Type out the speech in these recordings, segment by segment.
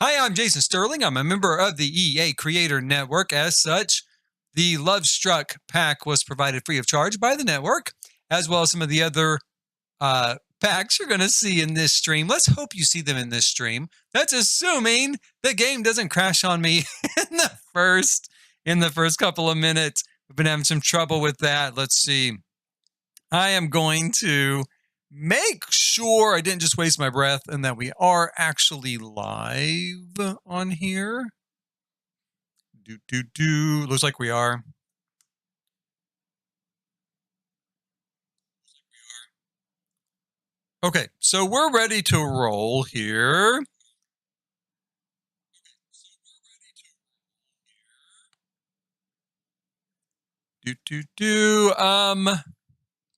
Hi, I'm Jason Sterling. I'm a member of the EA Creator Network. As such, the Lovestruck pack was provided free of charge by the network, as well as some of the other packs you're going to see in this stream. Let's hope you see them in this stream. That's assuming the game doesn't crash on me in the first couple of minutes. I've been having some trouble with that. Let's see. I am going to make sure I didn't just waste my breath and that we are actually live on here. Looks like we are. Okay, so we're ready to roll here.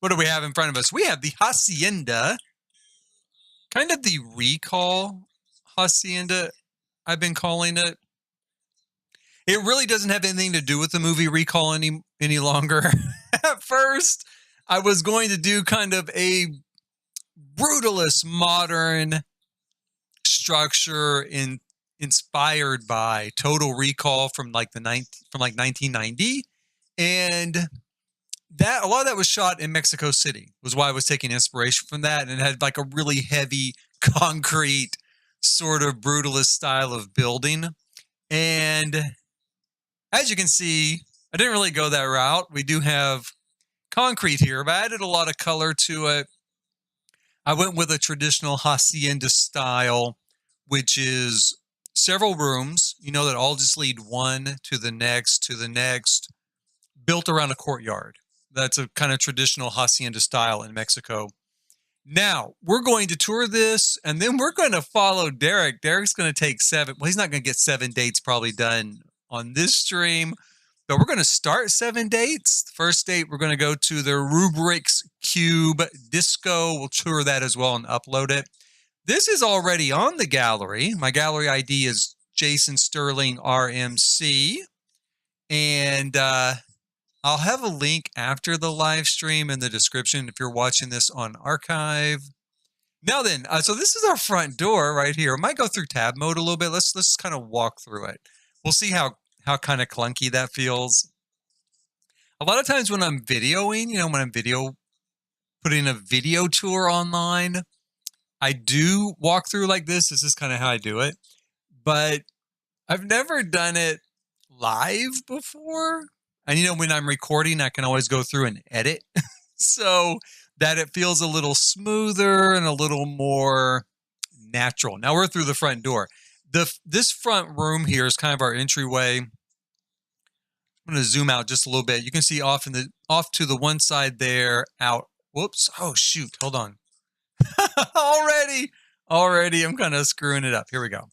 What do we have in front of us? We have the Hacienda, kind of the recall Hacienda, I've been calling it. It really doesn't have anything to do with the movie Recall any longer. At first, I was going to do kind of a brutalist modern structure inspired by Total Recall from like 1990, and that a lot of that was shot in Mexico City, was why I was taking inspiration from that, and it had like a really heavy concrete sort of brutalist style of building. And as you can see, I didn't really go that route. We do have concrete here, but I added a lot of color to it. I went with a traditional Hacienda style, which is several rooms, that all just lead one to the next, built around a courtyard. That's a kind of traditional Hacienda style in Mexico. Now, we're going to tour this, and then we're going to follow Derek. Derek's going to take 7. Well, he's not going to get 7 dates probably done on this stream, but we're going to start 7 dates. The first date, we're going to go to the Rubric's Cube Disco. We'll tour that as well and upload it. This is already on the gallery. My gallery ID is Jason Sterling RMC. And I'll have a link after the live stream in the description if you're watching this on archive. Now then, so this is our front door right here. I might go through tab mode a little bit. Let's kind of walk through it. We'll see how kind of clunky that feels. A lot of times when I'm videoing, when I'm putting a video tour online, I do walk through like this. This is kind of how I do it. But I've never done it live before. And when I'm recording, I can always go through and edit so that it feels a little smoother and a little more natural. Now we're through the front door. This front room here is kind of our entryway. I'm going to zoom out just a little bit. You can see off to the one side there, out. Whoops. Oh, shoot. Hold on. Already, I'm kind of screwing it up. Here we go.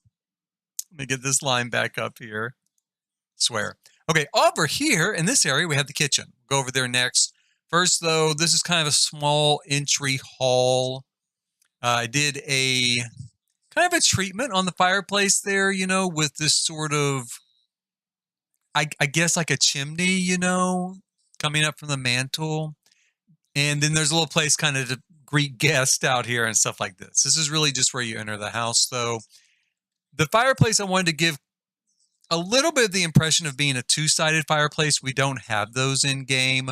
Let me get this line back up here. Swear. Okay, over here in this area, we have the kitchen. Go over there next. First, though, this is kind of a small entry hall. I did a kind of a treatment on the fireplace there, with this sort of, I guess like a chimney, coming up from the mantle. And then there's a little place kind of to greet guests out here and stuff like this. This is really just where you enter the house, though. The fireplace, I wanted to give a little bit of the impression of being a two-sided fireplace. We don't have those in game.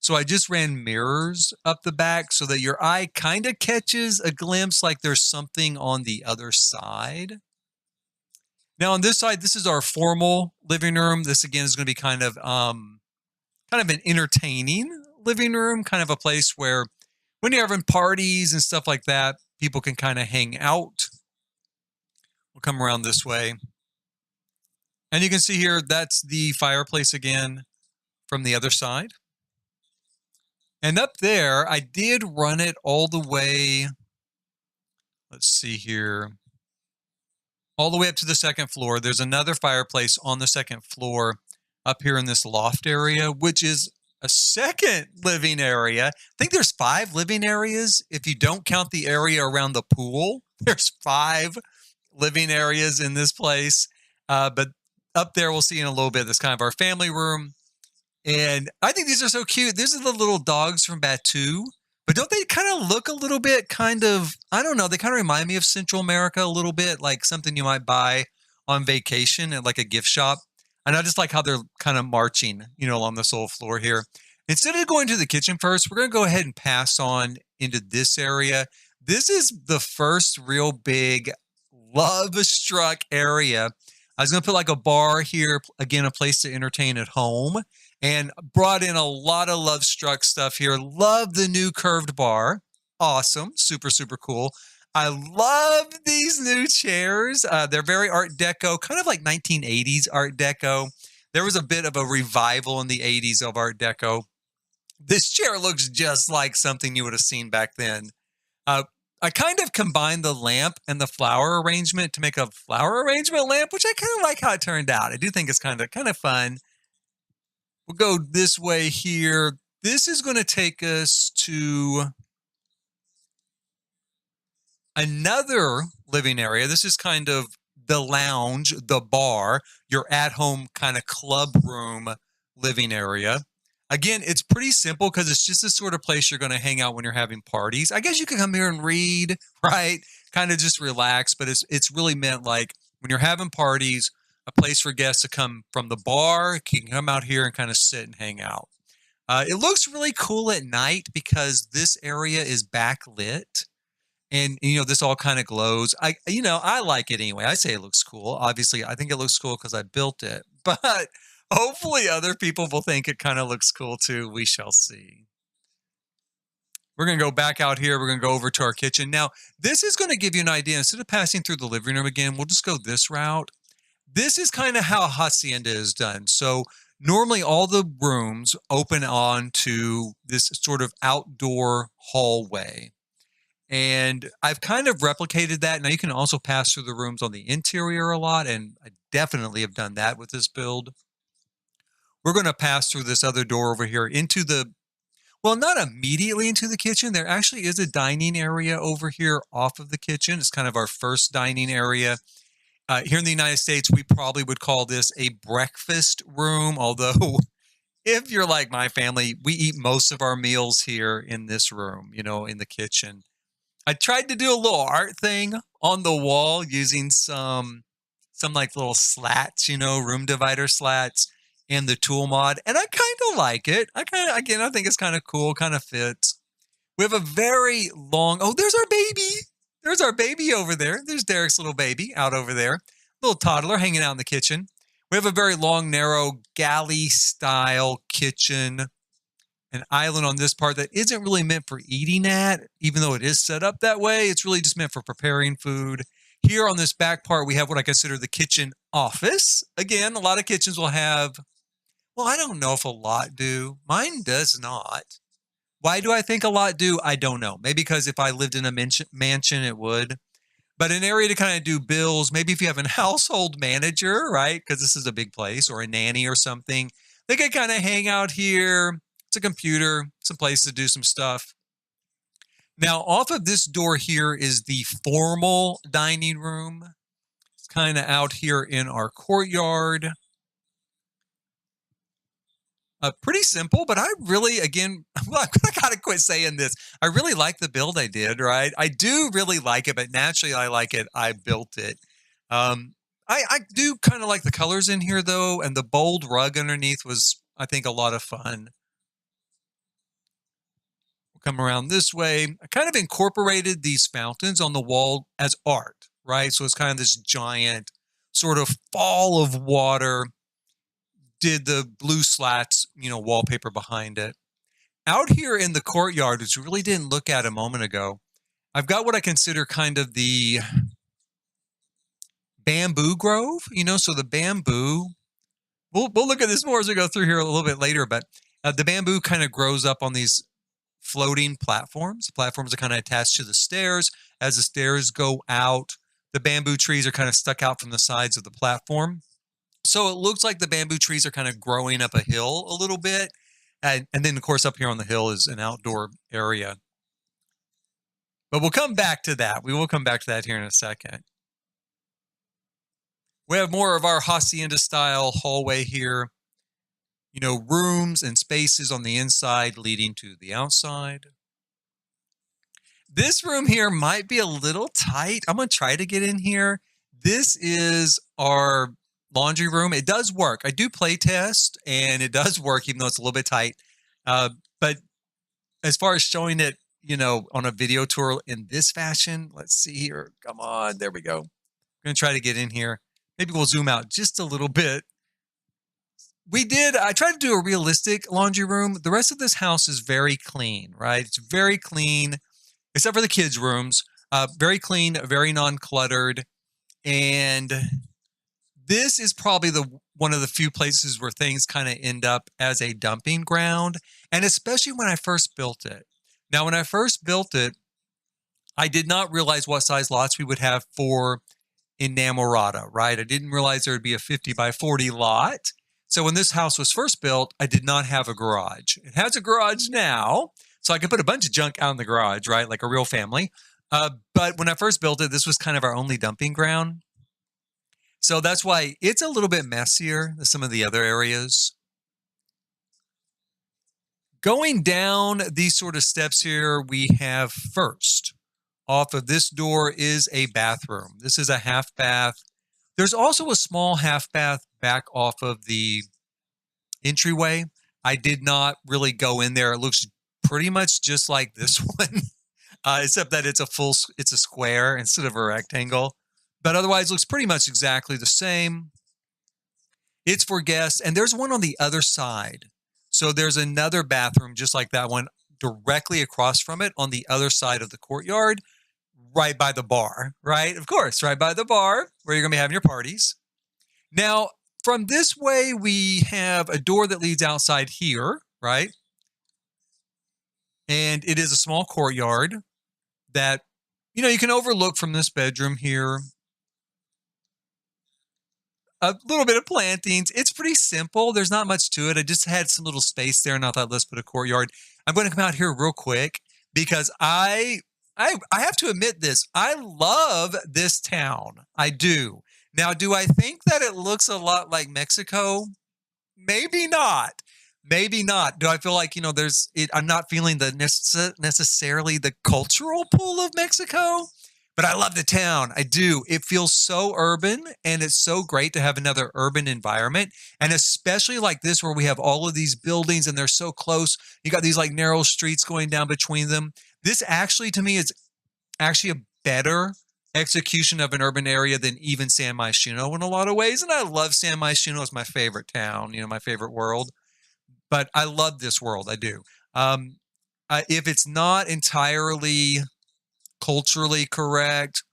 So I just ran mirrors up the back so that your eye kind of catches a glimpse like there's something on the other side. Now on this side, this is our formal living room. This again is going to be kind of an entertaining living room, kind of a place where when you're having parties and stuff like that, people can kind of hang out. We'll come around this way. And you can see here, that's the fireplace again from the other side. And up there, I did run it all the way, let's see here, all the way up to the second floor. There's another fireplace on the second floor up here in this loft area, which is a second living area. I think there's 5 living areas. If you don't count the area around the pool, there's 5 living areas in this place. But up there, we'll see in a little bit, this kind of our family room. And I think these are so cute. These are the little dogs from Batu. But don't they kind of look a little bit kind of, I don't know, they kind of remind me of Central America a little bit, like something you might buy on vacation at like a gift shop. And I just like how they're kind of marching, along this little floor here. Instead of going to the kitchen first, we're going to go ahead and pass on into this area. This is the first real big Lovestruck area. I was going to put like a bar here, again, a place to entertain at home, and brought in a lot of Lovestruck stuff here. Love the new curved bar. Awesome. Super, super cool. I love these new chairs. They're very Art Deco, kind of like 1980s Art Deco. There was a bit of a revival in the 80s of Art Deco. This chair looks just like something you would have seen back then. I kind of combined the lamp and the flower arrangement to make a flower arrangement lamp, which I kind of like how it turned out. I do think it's kind of fun. We'll go this way here. This is going to take us to another living area. This is kind of the lounge, the bar, your at-home kind of club room living area. Again, it's pretty simple because it's just the sort of place you're going to hang out when you're having parties. I guess you can come here and read, right? Kind of just relax, but it's really meant like when you're having parties, a place for guests to come from the bar, can come out here and kind of sit and hang out. It looks really cool at night because this area is backlit. And this all kind of glows. I like it anyway. I say it looks cool. Obviously, I think it looks cool because I built it. But hopefully other people will think it kind of looks cool too. We shall see. We're going to go back out here. We're going to go over to our kitchen. Now, this is going to give you an idea. Instead of passing through the living room again, we'll just go this route. This is kind of how Hacienda is done. So normally all the rooms open onto this sort of outdoor hallway. And I've kind of replicated that. Now you can also pass through the rooms on the interior a lot, and I definitely have done that with this build. We're going to pass through this other door over here into well, not immediately into the kitchen. There actually is a dining area over here off of the kitchen. It's kind of our first dining area. Here in the United States, we probably would call this a breakfast room, although if you're like my family, we eat most of our meals here in this room, in the kitchen. I tried to do a little art thing on the wall using some like little slats, room divider slats and the tool mod. And I kind of like it. I think it's kind of cool, kind of fits. We have a very long, there's our baby. There's our baby over there. There's Derek's little baby out over there. Little toddler hanging out in the kitchen. We have a very long, narrow galley style kitchen. An island on this part that isn't really meant for eating at, even though it is set up that way. It's really just meant for preparing food. Here on this back part, we have what I consider the kitchen office. Again, a lot of kitchens will have, well, I don't know if a lot do. Mine does not. Why do I think a lot do? I don't know. Maybe because if I lived in a mansion, it would. But an area to kind of do bills, maybe if you have a household manager, right? Because this is a big place, or a nanny or something. They can kind of hang out here. It's a computer, some place to do some stuff. Now, off of this door here is the formal dining room. It's kind of out here in our courtyard. Pretty simple, but I really, again, well, I gotta quit saying this. I really like the build I did, right? I do really like it, but naturally I like it. I built it. I do kind of like the colors in here, though, and the bold rug underneath was, I think, a lot of fun. Come around this way. I kind of incorporated these fountains on the wall as art, right? So it's kind of this giant sort of fall of water. Did the blue slats, wallpaper behind it. Out here in the courtyard, which we really didn't look at a moment ago, I've got what I consider kind of the bamboo grove, so the bamboo, we'll look at this more as we go through here a little bit later, but the bamboo kind of grows up on these floating platforms. Platforms are kind of attached to the stairs. As the stairs go out, the bamboo trees are kind of stuck out from the sides of the platform. So it looks like the bamboo trees are kind of growing up a hill a little bit. And then, of course, up here on the hill is an outdoor area. But we'll come back to that. We will come back to that here in a second. We have more of our Hacienda-style hallway here. Rooms and spaces on the inside leading to the outside. This room here might be a little tight. I'm going to try to get in here. This is our laundry room. It does work. I do play test, and it does work, even though it's a little bit tight. But as far as showing it, on a video tour in this fashion, let's see here. Come on. There we go. I'm going to try to get in here. Maybe we'll zoom out just a little bit. I tried to do a realistic laundry room. The rest of this house is very clean, right? It's very clean, except for the kids' rooms. Very clean, very non-cluttered. And this is probably one of the few places where things kind of end up as a dumping ground, and especially when I first built it. Now, when I first built it, I did not realize what size lots we would have for Inamorata, right? I didn't realize there would be a 50 by 40 lot. So when this house was first built, I did not have a garage. It has a garage now, so I could put a bunch of junk out in the garage, right? Like a real family. But when I first built it, this was kind of our only dumping ground. So that's why it's a little bit messier than some of the other areas. Going down these sort of steps here, we have first, off of this door is a bathroom. This is a half bath. There's also a small half bath back off of the entryway. I did not really go in there. It looks pretty much just like this one, except that it's a square instead of a rectangle. But otherwise, it looks pretty much exactly the same. It's for guests, and there's one on the other side. So there's another bathroom just like that one directly across from it on the other side of the courtyard, right by the bar, right? Of course, right by the bar where you're going to be having your parties. Now, from this way, we have a door that leads outside here, right? And it is a small courtyard that, you can overlook from this bedroom here. A little bit of plantings. It's pretty simple. There's not much to it. I just had some little space there, and I thought, let's put a courtyard. I'm going to come out here real quick because I have to admit this. I love this town. I do. Now, do I think that it looks a lot like Mexico? Maybe not. Maybe not. Do I feel like, I'm not feeling necessarily the cultural pull of Mexico? But I love the town. I do. It feels so urban, and it's so great to have another urban environment. And especially like this, where we have all of these buildings and they're so close. You got these like narrow streets going down between them. This actually, to me, is actually a better execution of an urban area than even San Myshuno in a lot of ways. And I love San Myshuno. It's my favorite town, my favorite world. But I love this world. I do. If it's not entirely culturally correct,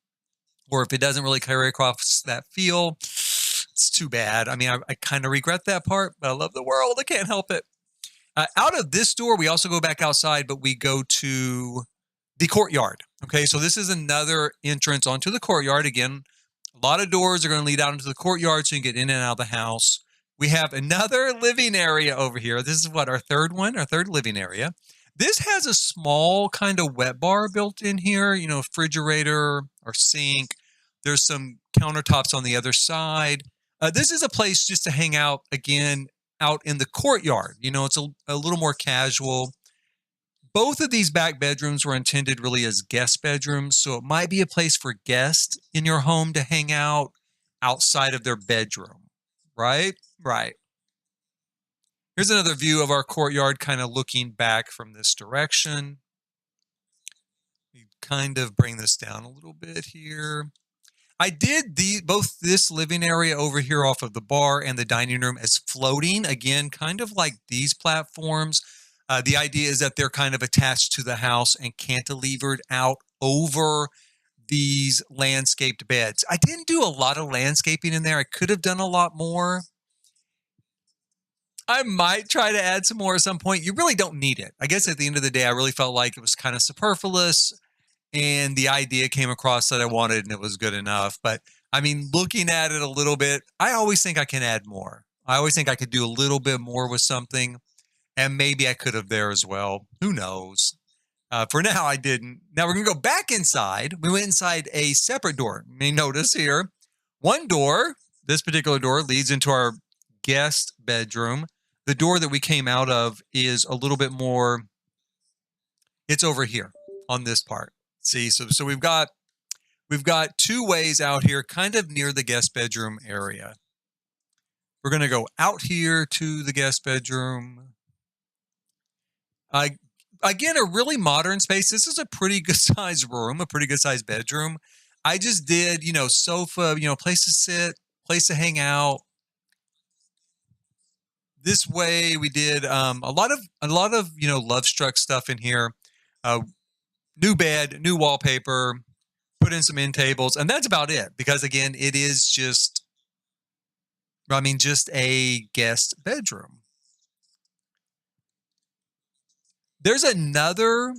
or if it doesn't really carry across that feel, it's too bad. I mean, I kind of regret that part, but I love the world. I can't help it. Out of this door, we also go back outside, but we go to the courtyard. Okay, so this is another entrance onto the courtyard. Again, a lot of doors are going to lead out into the courtyard so you can get in and out of the house. We have another living area over here. This is our third living area. This has a small kind of wet bar built in here, refrigerator or sink. There's some countertops on the other side. This is a place just to hang out, again, out in the courtyard. It's a little more casual. Both of these back bedrooms were intended really as guest bedrooms, so it might be a place for guests in your home to hang out outside of their bedroom, right? Right. Here's another view of our courtyard, kind of looking back from this direction. We kind of bring this down a little bit here. I did both this living area over here off of the bar and the dining room as floating, again, kind of like these platforms. The idea is that they're kind of attached to the house and cantilevered out over these landscaped beds. I didn't do a lot of landscaping in there. I could have done a lot more. I might try to add some more at some point. You really don't need it. I guess at the end of the day, I really felt like it was kind of superfluous, and the idea came across that I wanted, and it was good enough. But I mean, looking at it a little bit, I always think I can add more. I always think I could do a little bit more with something, and maybe I could have there as well. Who knows? For now, I didn't. Now we're going to go back inside. We went inside a separate door. You may notice here, one door, this particular door, leads into our guest bedroom. The door that we came out of is a little bit more, it's over here on this part. See, so we've got two ways out here, kind of near the guest bedroom area. We're going to go out here to the guest bedroom. Again, a really modern space. This is a pretty good sized room, a pretty good sized bedroom. I just did, sofa, place to sit, place to hang out. This way we did a lot of Lovestruck stuff in here. New bed, new wallpaper, put in some end tables, and that's about it. Because again, it is just a guest bedroom. There's another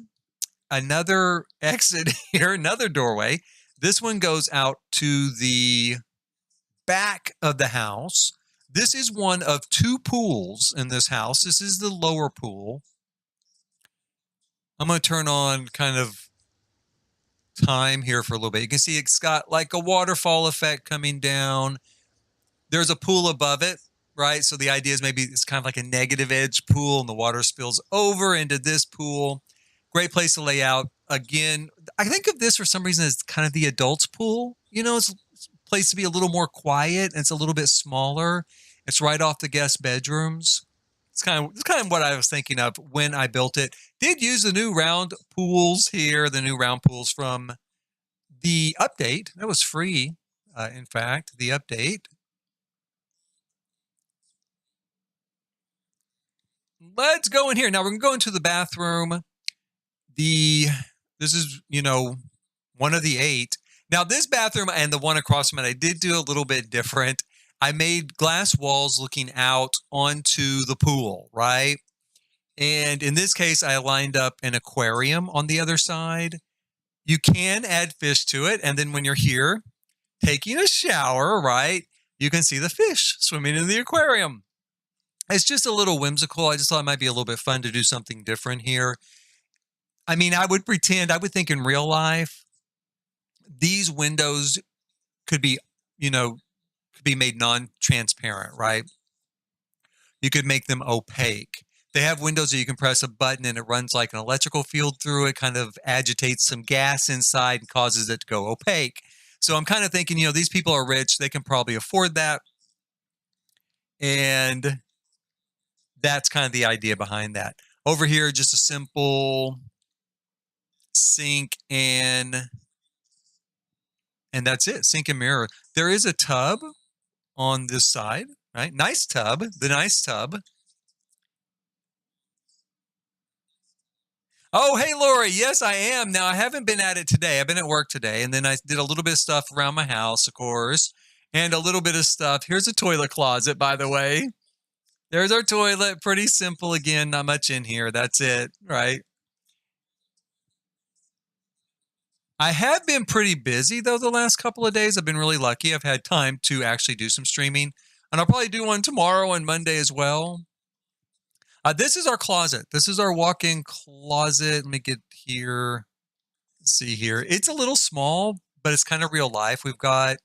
exit here, another doorway. This one goes out to the back of the house. This is one of two pools in this house. This is the lower pool. I'm going to turn on kind of time here for a little bit. You can see it's got like a waterfall effect coming down. There's a pool above it, right? So the idea is maybe it's kind of like a negative edge pool and the water spills over into this pool. Great place to lay out. Again, I think of this for some reason as kind of the adults pool. It's a place to be a little more quiet, and it's a little bit smaller. It's right off the guest bedrooms. It's kind of what I was thinking of when I built it. Did use the new round pools here, the new round pools from the update. That was free, in fact, the update. Let's go in here. Now we're going to go into the bathroom. This is, one of the 8. Now this bathroom and the one across from it, I did do a little bit different. I made glass walls looking out onto the pool, right? And in this case, I lined up an aquarium on the other side. You can add fish to it. And then when you're here taking a shower, right, you can see the fish swimming in the aquarium. It's just a little whimsical. I just thought it might be a little bit fun to do something different here. I would think in real life, these windows could be, made non-transparent, right? You could make them opaque. They have windows that you can press a button and it runs like an electrical field through it, kind of agitates some gas inside and causes it to go opaque. So I'm kind of thinking, these people are rich. They can probably afford that. And that's kind of the idea behind that. Over here, just a simple sink and that's it. Sink and mirror. There is a tub on this side, right? Nice tub. The nice tub. Oh, hey, Lori. Yes, I am. Now, I haven't been at it today. I've been at work today. And then I did a little bit of stuff around my house, of course, and a little bit of stuff. Here's a toilet closet, by the way. There's our toilet. Pretty simple. Again, not much in here. That's it, right? I have been pretty busy, though, the last couple of days. I've been really lucky. I've had time to actually do some streaming. And I'll probably do one tomorrow and Monday as well. This is our closet. This is our walk-in closet. Let me get here. Let's see here. It's a little small, but it's kind of real life. We've got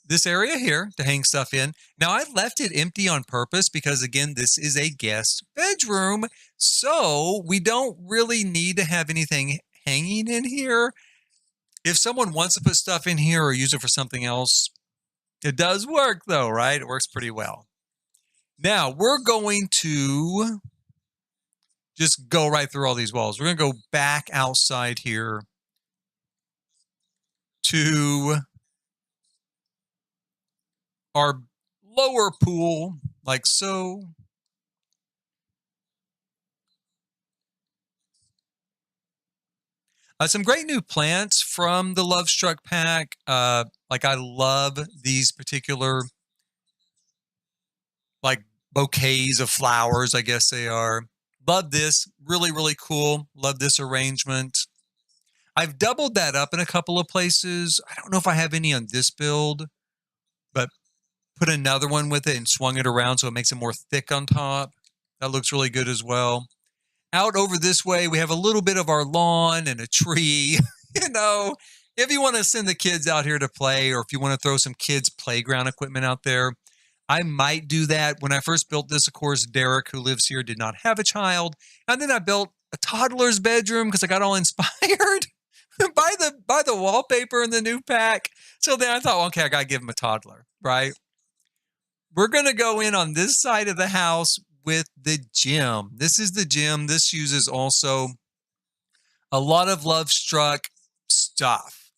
this area here to hang stuff in. Now, I left it empty on purpose because, again, this is a guest bedroom. So we don't really need to have anything hanging in here. If someone wants to put stuff in here or use it for something else, it does work though, right? It works pretty well. Now we're going to just go right through all these walls. We're going to go back outside here to our lower pool, like so. Some great new plants from the Lovestruck pack. Like I love these particular like bouquets of flowers, I guess they are. Love this. Really, really cool. Love this arrangement. I've doubled that up in a couple of places. I don't know if I have any on this build, but put another one with it and swung it around so it makes it more thick on top. That looks really good as well. Out over this way, we have a little bit of our lawn and a tree. If you want to send the kids out here to play, or if you want to throw some kids' playground equipment out there, I might do that. When I first built this, of course, Derek, who lives here, did not have a child. And then I built a toddler's bedroom because I got all inspired buy the wallpaper in the new pack. So then I thought, okay, I gotta give him a toddler, right? We're gonna go in on this side of the house with the gym. This is the gym. This uses also a lot of Lovestruck stuff.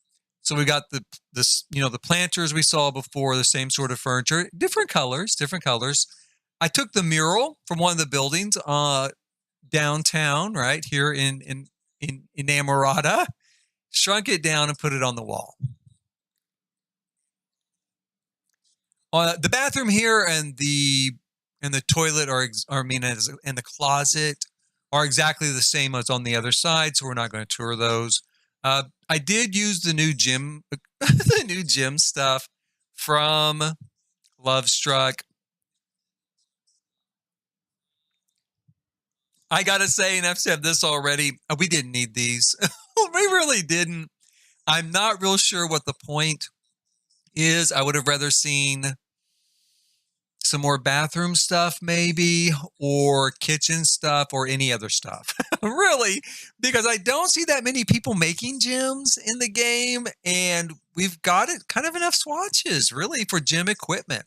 So we got the planters we saw before, the same sort of furniture, different colors. I took the mural from one of the buildings downtown, right here in Namorata, shrunk it down and put it on the wall. The bathroom here and the toilet and the closet are exactly the same as on the other side, so we're not going to tour those. I did use the new gym, the new gym stuff from Lovestruck. I gotta say, and I've said this already, we didn't need these. We really didn't. I'm not real sure what the point is. I would have rather seen some more bathroom stuff maybe, or kitchen stuff, or any other stuff. Really, because I don't see that many people making gyms in the game, and we've got it kind of enough swatches really for gym equipment.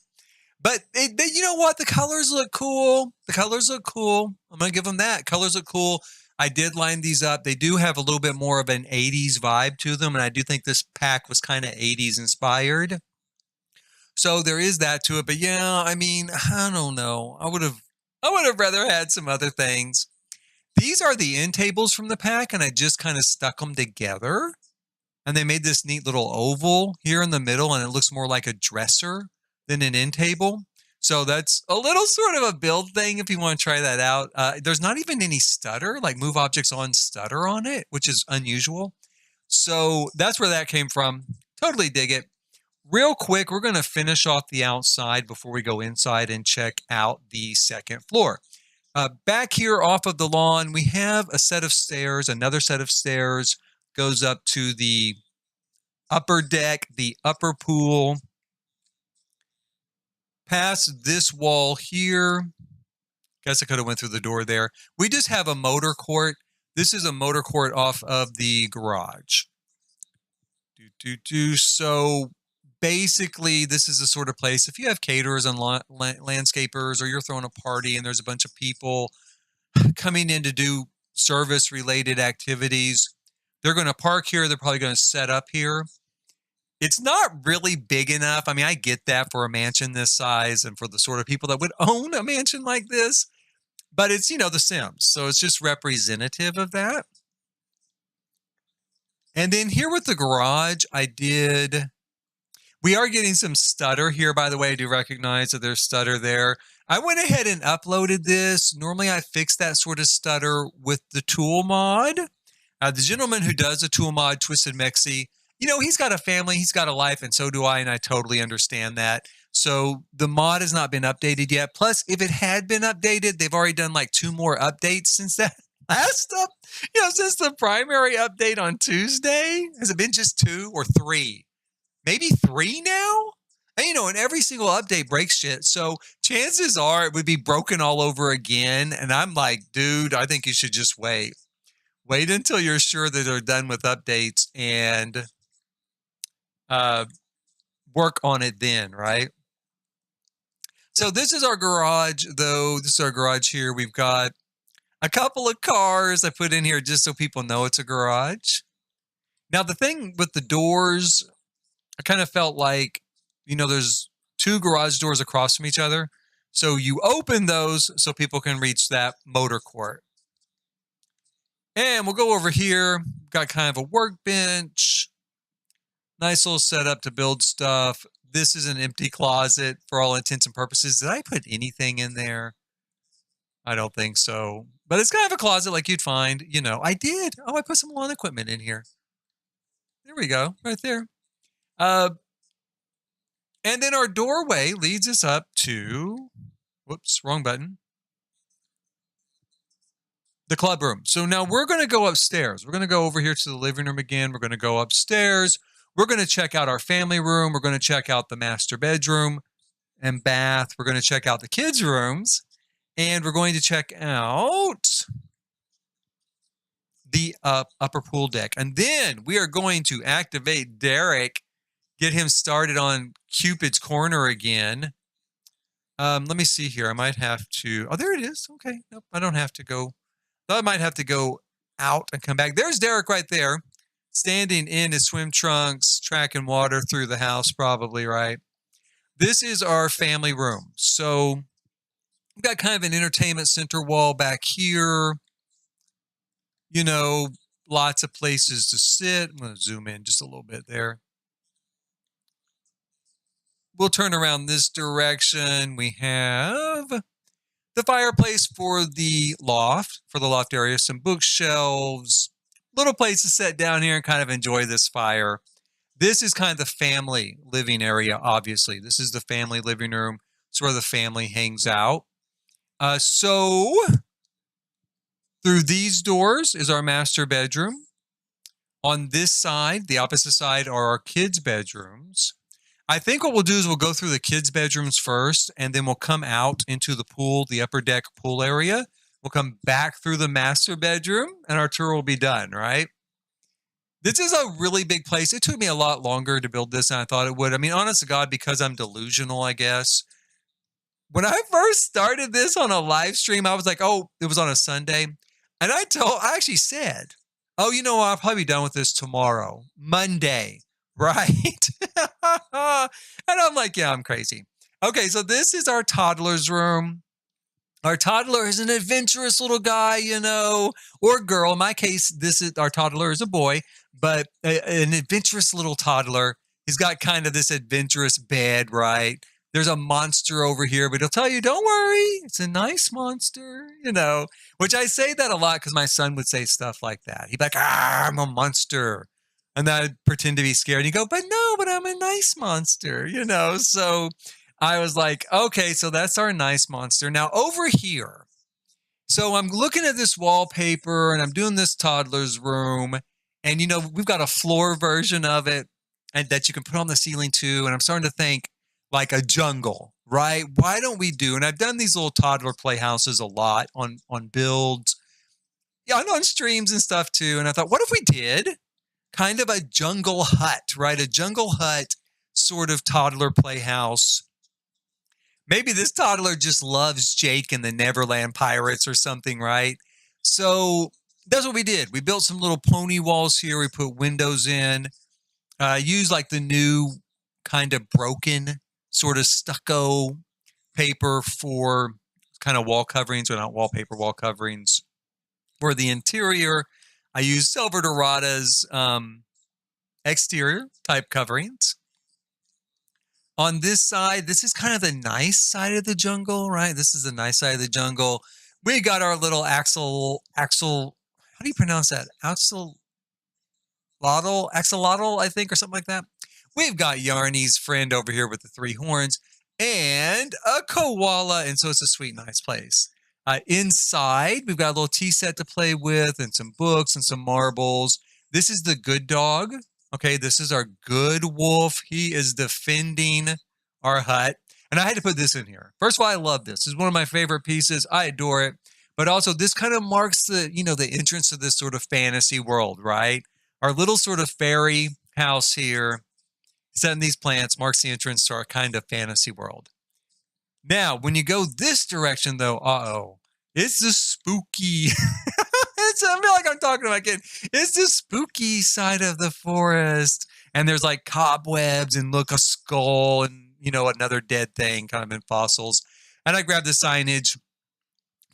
But you know what? The colors look cool. I'm going to give them that. Colors look cool. I did line these up. They do have a little bit more of an 80s vibe to them, and I do think this pack was kind of 80s inspired. So there is that to it. But yeah, I mean, I don't know. I would have rather had some other things. These are the end tables from the pack, and I just kind of stuck them together. And they made this neat little oval here in the middle, and it looks more like a dresser than an end table. So that's a little sort of a build thing if you want to try that out. There's not even any stutter, like move objects on stutter on it, which is unusual. So that's where that came from. Totally dig it. Real quick, we're going to finish off the outside before we go inside and check out the second floor. Back here off of the lawn, we have a set of stairs. Another set of stairs goes up to the upper deck, the upper pool. Past this wall here, guess I could have went through the door there. We just have a motor court. This is a motor court off of the garage. So basically, this is the sort of place, if you have caterers and landscapers, or you're throwing a party and there's a bunch of people coming in to do service-related activities, they're going to park here. They're probably going to set up here. It's not really big enough. I mean, I get that for a mansion this size and for the sort of people that would own a mansion like this, but it's, The Sims. So it's just representative of that. And then here with the garage, we are getting some stutter here, by the way. I do recognize that there's stutter there. I went ahead and uploaded this. Normally I fix that sort of stutter with the tool mod. The gentleman who does the tool mod, Twisted Mexi, he's got a family, he's got a life, and so do I, and I totally understand that. So the mod has not been updated yet. Plus, if it had been updated, they've already done like 2 more updates since that last since the primary update on Tuesday. Has it been just 2 or 3? Maybe 3 now? And, and every single update breaks shit. So chances are it would be broken all over again. And I'm like, dude, I think you should just wait. Wait until you're sure that they're done with updates and work on it then, right? So this is our garage, though. This is our garage here. We've got a couple of cars I put in here just so people know it's a garage. Now, the thing with the doors, I kind of felt like, there's 2 garage doors across from each other. So you open those so people can reach that motor court. And we'll go over here. Got kind of a workbench. Nice little setup to build stuff. This is an empty closet for all intents and purposes. Did I put anything in there? I don't think so. But it's kind of a closet like you'd find, I did. Oh, I put some lawn equipment in here. There we go, right there. And then our doorway leads us up to, whoops, wrong button, the club room. So now we're going to go upstairs. We're going to go over here to the living room again. We're going to go upstairs. We're going to check out our family room. We're going to check out the master bedroom and bath. We're going to check out the kids' rooms. And we're going to check out the upper pool deck. And then we are going to activate Derek, get him started on Cupid's Corner again. Let me see here. I might have to. Oh, there it is. Okay. Nope, I don't have to go. I might have to go out and come back. There's Derek right there, standing in his swim trunks, tracking water through the house, probably, right? This is our family room. So we've got kind of an entertainment center wall back here. You know, lots of places to sit. I'm going to zoom in just a little bit there. We'll turn around this direction. We have the fireplace for the loft area, some bookshelves, little place to sit down here and kind of enjoy this fire. This is kind of the family living area, obviously. This is the family living room. It's where the family hangs out. So through these doors is our master bedroom. On this side, the opposite side, are our kids' bedrooms. I think what we'll do is we'll go through the kids' bedrooms first, and then we'll come out into the pool, the upper deck pool area. We'll come back through the master bedroom, and our tour will be done, right? This is a really big place. It took me a lot longer to build this than I thought it would. I mean, honest to God, because I'm delusional, I guess. When I first started this on a live stream, I was like, oh, it was on a Sunday. And I actually said, oh, you know what? I'll probably be done with this tomorrow, Monday, right? And I'm like, yeah, I'm crazy. Okay, so this is our toddler's room. Our toddler is an adventurous little guy, you know, or girl. In my case, our toddler is a boy, but an adventurous little toddler. He's got kind of this adventurous bed, right? There's a monster over here, but he'll tell you, don't worry, it's a nice monster, you know, which I say that a lot because my son would say stuff like that. He'd be like, I'm a monster. And then I'd pretend to be scared. And he'd go, but I'm a nice monster, you know? So I was like, okay, so that's our nice monster. Now over here, so I'm looking at this wallpaper and I'm doing this toddler's room. And, you know, we've got a floor version of it and that you can put on the ceiling too. And I'm starting to think like a jungle, right? Why don't we do, and I've done these little toddler playhouses a lot on builds, yeah, and on streams and stuff too. And I thought, what if we did kind of a jungle hut, right? A jungle hut sort of toddler playhouse. Maybe this toddler just loves Jake and the Neverland Pirates or something, right? So that's what we did. We built some little pony walls here. We put windows in, used like the new kind of broken sort of stucco paper for kind of wall coverings, or not wallpaper, wall coverings. For the interior, I used Silver Dorada's exterior type coverings. On this side, this is kind of the nice side of the jungle, right? This is the nice side of the jungle. We got our little axolotl, how do you pronounce that? Axolotl, I think, or something like that. We've got Yarny's friend over here with the 3 horns and a koala. And so it's a sweet, nice place. Inside, we've got a little tea set to play with and some books and some marbles. This is the good dog. Okay, this is our good wolf. He is defending our hut. And I had to put this in here. First of all, I love this. This is one of my favorite pieces. I adore it. But also, this kind of marks the, you know, the entrance to this sort of fantasy world, right? Our little sort of fairy house here, set in these plants, marks the entrance to our kind of fantasy world. Now, when you go this direction, though, it's the spooky. I feel like I'm talking to my kid. It's the spooky side of the forest. And there's like cobwebs and look, a skull and, you know, another dead thing kind of in fossils. And I grabbed the signage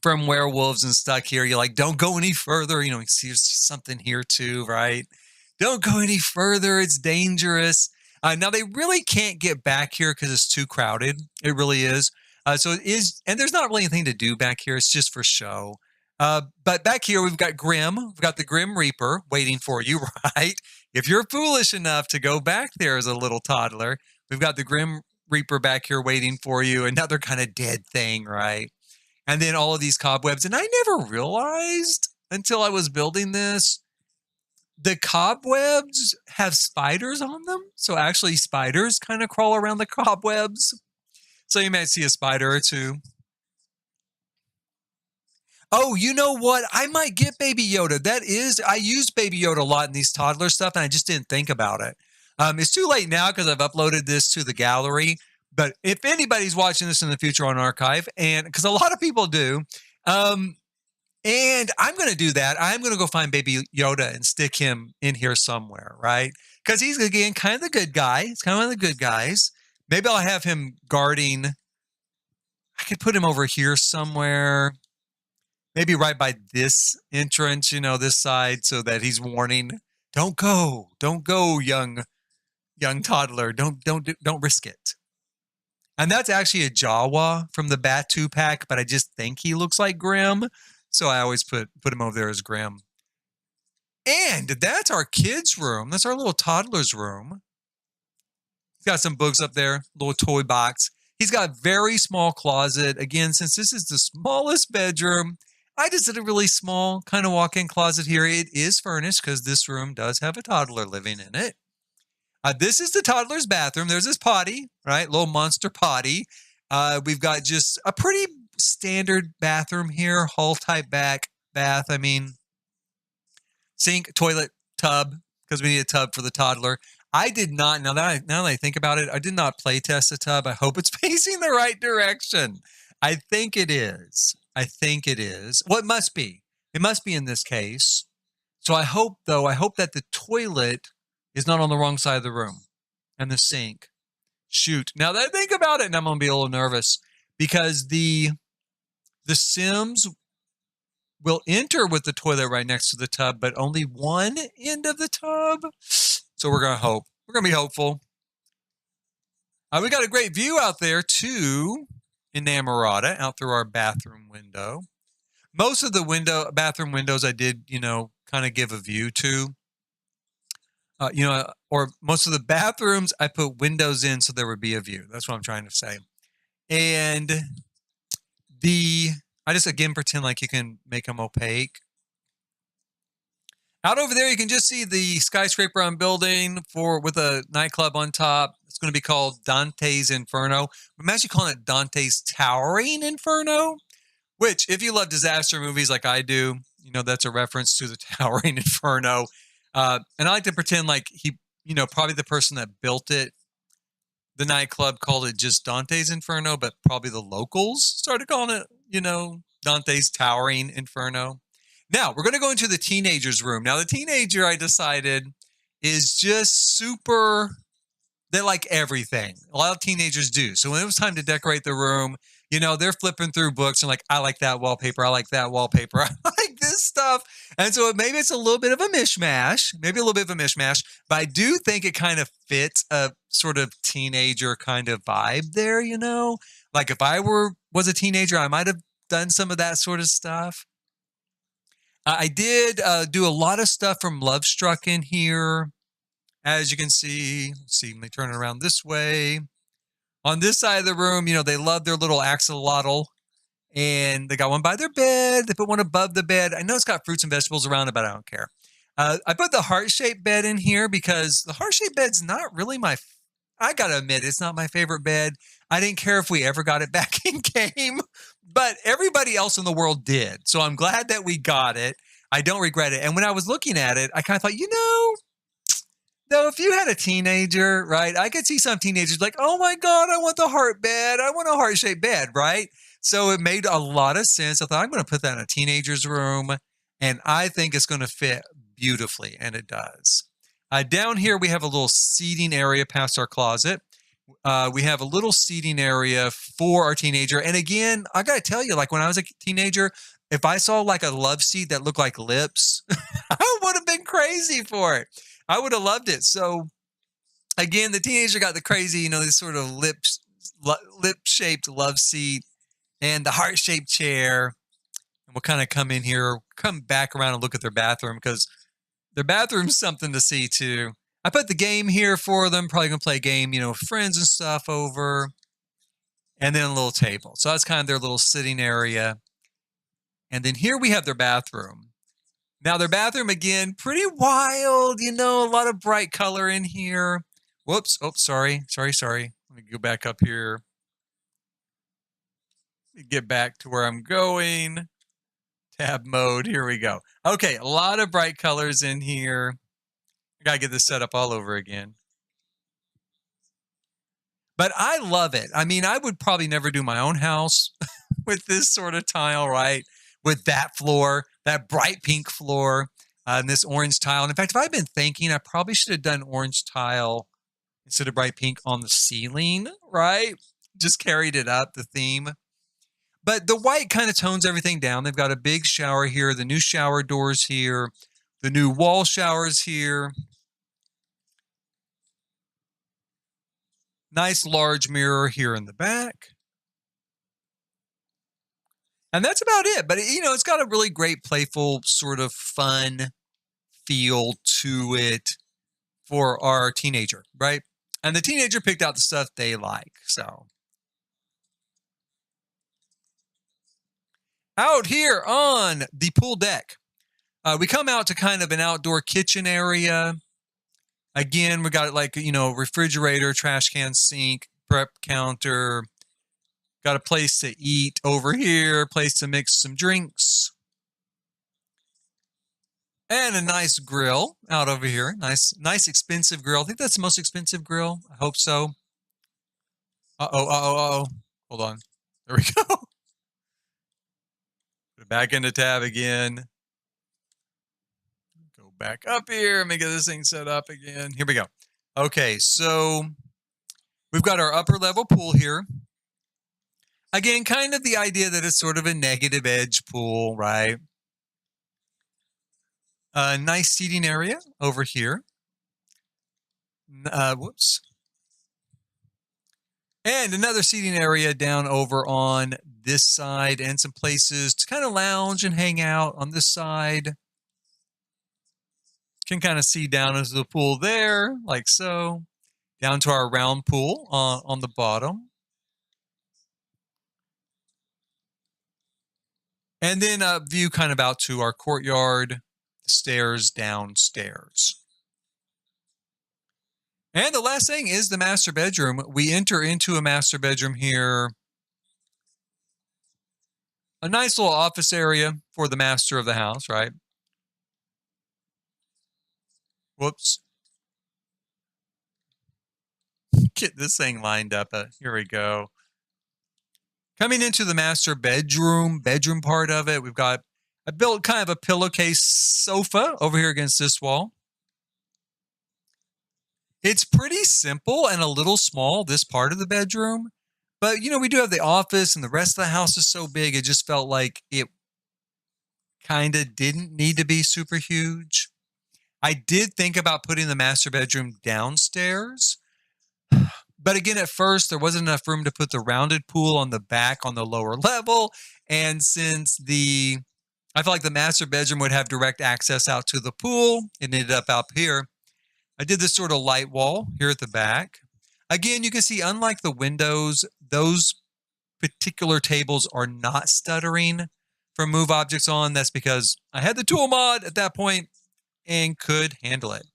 from werewolves and stuck here. You're like, don't go any further. You know, there's something here too, right? Don't go any further. It's dangerous. Now, they really can't get back here because it's too crowded. It really is. So it is, and there's not really anything to do back here. It's just for show. But back here, we've got Grim. We've got the Grim Reaper waiting for you, right? If you're foolish enough to go back there as a little toddler, we've got the Grim Reaper back here waiting for you. Another kind of dead thing, right? And then all of these cobwebs. And I never realized until I was building this, the cobwebs have spiders on them. So actually spiders kind of crawl around the cobwebs. So you might see a spider or two. Oh, you know what? I might get Baby Yoda. I use Baby Yoda a lot in these toddler stuff, and I just didn't think about it. It's too late now because I've uploaded this to the gallery. But if anybody's watching this in the future on archive, and because a lot of people do, and I'm going to do that, I'm going to go find Baby Yoda and stick him in here somewhere, right? Because he's, again, kind of the good guy. It's kind of one of the good guys. Maybe I'll have him guarding. I could put him over here somewhere. Maybe right by this entrance, this side, so that he's warning, don't go, young toddler, don't risk it. And that's actually a Jawa from the Batu pack, but I just think he looks like Grim, so I always put him over there as Grim. And that's our kids' room. That's our little toddler's room. He's got some books up there, little toy box. He's got a very small closet. Again, since this is the smallest bedroom, I just did a really small kind of walk-in closet here. It is furnished because this room does have a toddler living in it. This is the toddler's bathroom. There's his potty, right? Little monster potty. We've got just a pretty standard bathroom here, hall-type bath. I mean, sink, toilet, tub, because we need a tub for the toddler. I did not, now that I think about it, I did not play test the tub. I hope it's facing the right direction. I think it is. Well, it must be. It must be in this case. So I hope that the toilet is not on the wrong side of the room and the sink. Shoot. Now that I think about it, and I'm going to be a little nervous because the Sims will enter with the toilet right next to the tub, but only one end of the tub. So we're going to hope. We're going to be hopeful. We got a great view out there too in Namorata, out through our bathroom window. Most of the bathroom windows I did, kind of give a view to. Or most of the bathrooms I put windows in so there would be a view. That's what I'm trying to say. And I just again pretend like you can make them opaque. Out over there, you can just see the skyscraper I'm building with a nightclub on top. It's going to be called Dante's Inferno. I'm actually calling it Dante's Towering Inferno, which, if you love disaster movies like I do, that's a reference to the Towering Inferno. And I like to pretend like he, probably the person that built it, the nightclub called it just Dante's Inferno, but probably the locals started calling it, Dante's Towering Inferno. Now, we're going to go into the teenager's room. Now, the teenager, I decided, is just super, they like everything. A lot of teenagers do. So when it was time to decorate the room, they're flipping through books and like, I like that wallpaper. I like that wallpaper. I like this stuff. And so maybe it's a little bit of a mishmash, but I do think it kind of fits a sort of teenager kind of vibe there, Like if I was a teenager, I might have done some of that sort of stuff. I did do a lot of stuff from Lovestruck in here. As you can see, let's see, let me turn it around this way. On this side of the room, they love their little axolotl. And they got one by their bed. They put one above the bed. I know it's got fruits and vegetables around it, but I don't care. I put the heart-shaped bed in here because the heart-shaped bed's not really I got to admit, it's not my favorite bed. I didn't care if we ever got it back in game, but everybody else in the world did. So I'm glad that we got it. I don't regret it. And when I was looking at it, I kind of thought, though, if you had a teenager, right, I could see some teenagers like, oh my God, I want the heart bed. I want a heart-shaped bed, right? So it made a lot of sense. I thought, I'm going to put that in a teenager's room, and I think it's going to fit beautifully, and it does. Down here, we have a little seating area past our closet. We have a little seating area for our teenager. And again, I got to tell you, like when I was a teenager, if I saw like a love seat that looked like lips, I would have been crazy for it. I would have loved it. So again, the teenager got the crazy, this sort of lip-shaped love seat and the heart-shaped chair. And we'll kind of come in here, come back around and look at their bathroom because their bathroom's something to see too. I put the game here for them. Probably going to play a game, with friends and stuff over. And then a little table. So that's kind of their little sitting area. And then here we have their bathroom. Now their bathroom, again, pretty wild, a lot of bright color in here. Whoops. Oh, sorry. Let me go back up here. Get back to where I'm going. Tab mode. Here we go. Okay, a lot of bright colors in here. I gotta get this set up all over again. But I love it. I mean, I would probably never do my own house with this sort of tile, right? With that floor, that bright pink floor, and this orange tile. And in fact, if I'd been thinking, I probably should have done orange tile instead of bright pink on the ceiling, right? Just carried it up, the theme. But the white kind of tones everything down. They've got a big shower here, the new shower doors here, the new wall showers here. Nice large mirror here in the back. And that's about it. But, you know, it's got a really great, playful, sort of fun feel to it for our teenager, right? And the teenager picked out the stuff they like, so. Out here on the pool deck, we come out to kind of an outdoor kitchen area. Again, we got like, you know, refrigerator, trash can, sink, prep counter. Got a place to eat over here, place to mix some drinks. And a nice grill out over here. Nice expensive grill. I think that's the most expensive grill. I hope so. Uh-oh. Hold on. There we go. Put it back into tab again. Go back up here. Let me get this thing set up again. Here we go. Okay, so we've got our upper level pool here. Again, kind of the idea that it's sort of a negative edge pool, right? A nice seating area over here. Whoops. And another seating area down over on this side, and some places to kind of lounge and hang out on this side. Can kind of see down into the pool there, like so. Down to our round pool on the bottom. And then a view kind of out to our courtyard, stairs downstairs. And the last thing is the master bedroom. We enter into a master bedroom here. A nice little office area for the master of the house, right? Whoops. Get this thing lined up. Here we go. Coming into the master bedroom part of it, we've got I built kind of a pillowcase sofa over here against this wall. It's pretty simple and a little small, this part of the bedroom. But, you know, we do have the office and the rest of the house is so big, it just felt like it kind of didn't need to be super huge. I did think about putting the master bedroom downstairs. But again, at first, there wasn't enough room to put the rounded pool on the back on the lower level. And since I felt like the master bedroom would have direct access out to the pool, it ended up here. I did this sort of light wall here at the back. Again, you can see, unlike the windows, those particular tables are not stuttering for move objects on. That's because I had the tool mod at that point and could handle it.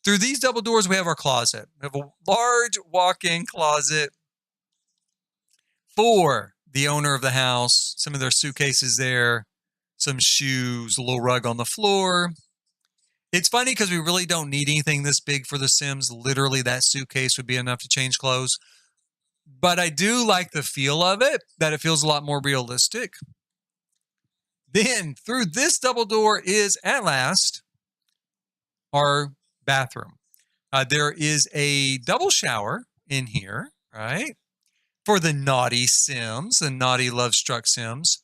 Through these double doors, we have our closet. We have a large walk-in closet for the owner of the house. Some of their suitcases there, some shoes, a little rug on the floor. It's funny because we really don't need anything this big for The Sims. Literally, that suitcase would be enough to change clothes. But I do like the feel of it, that it feels a lot more realistic. Then, through this double door is, at last, our bathroom. There is a double shower in here, right? For the naughty Sims, the naughty Lovestruck Sims.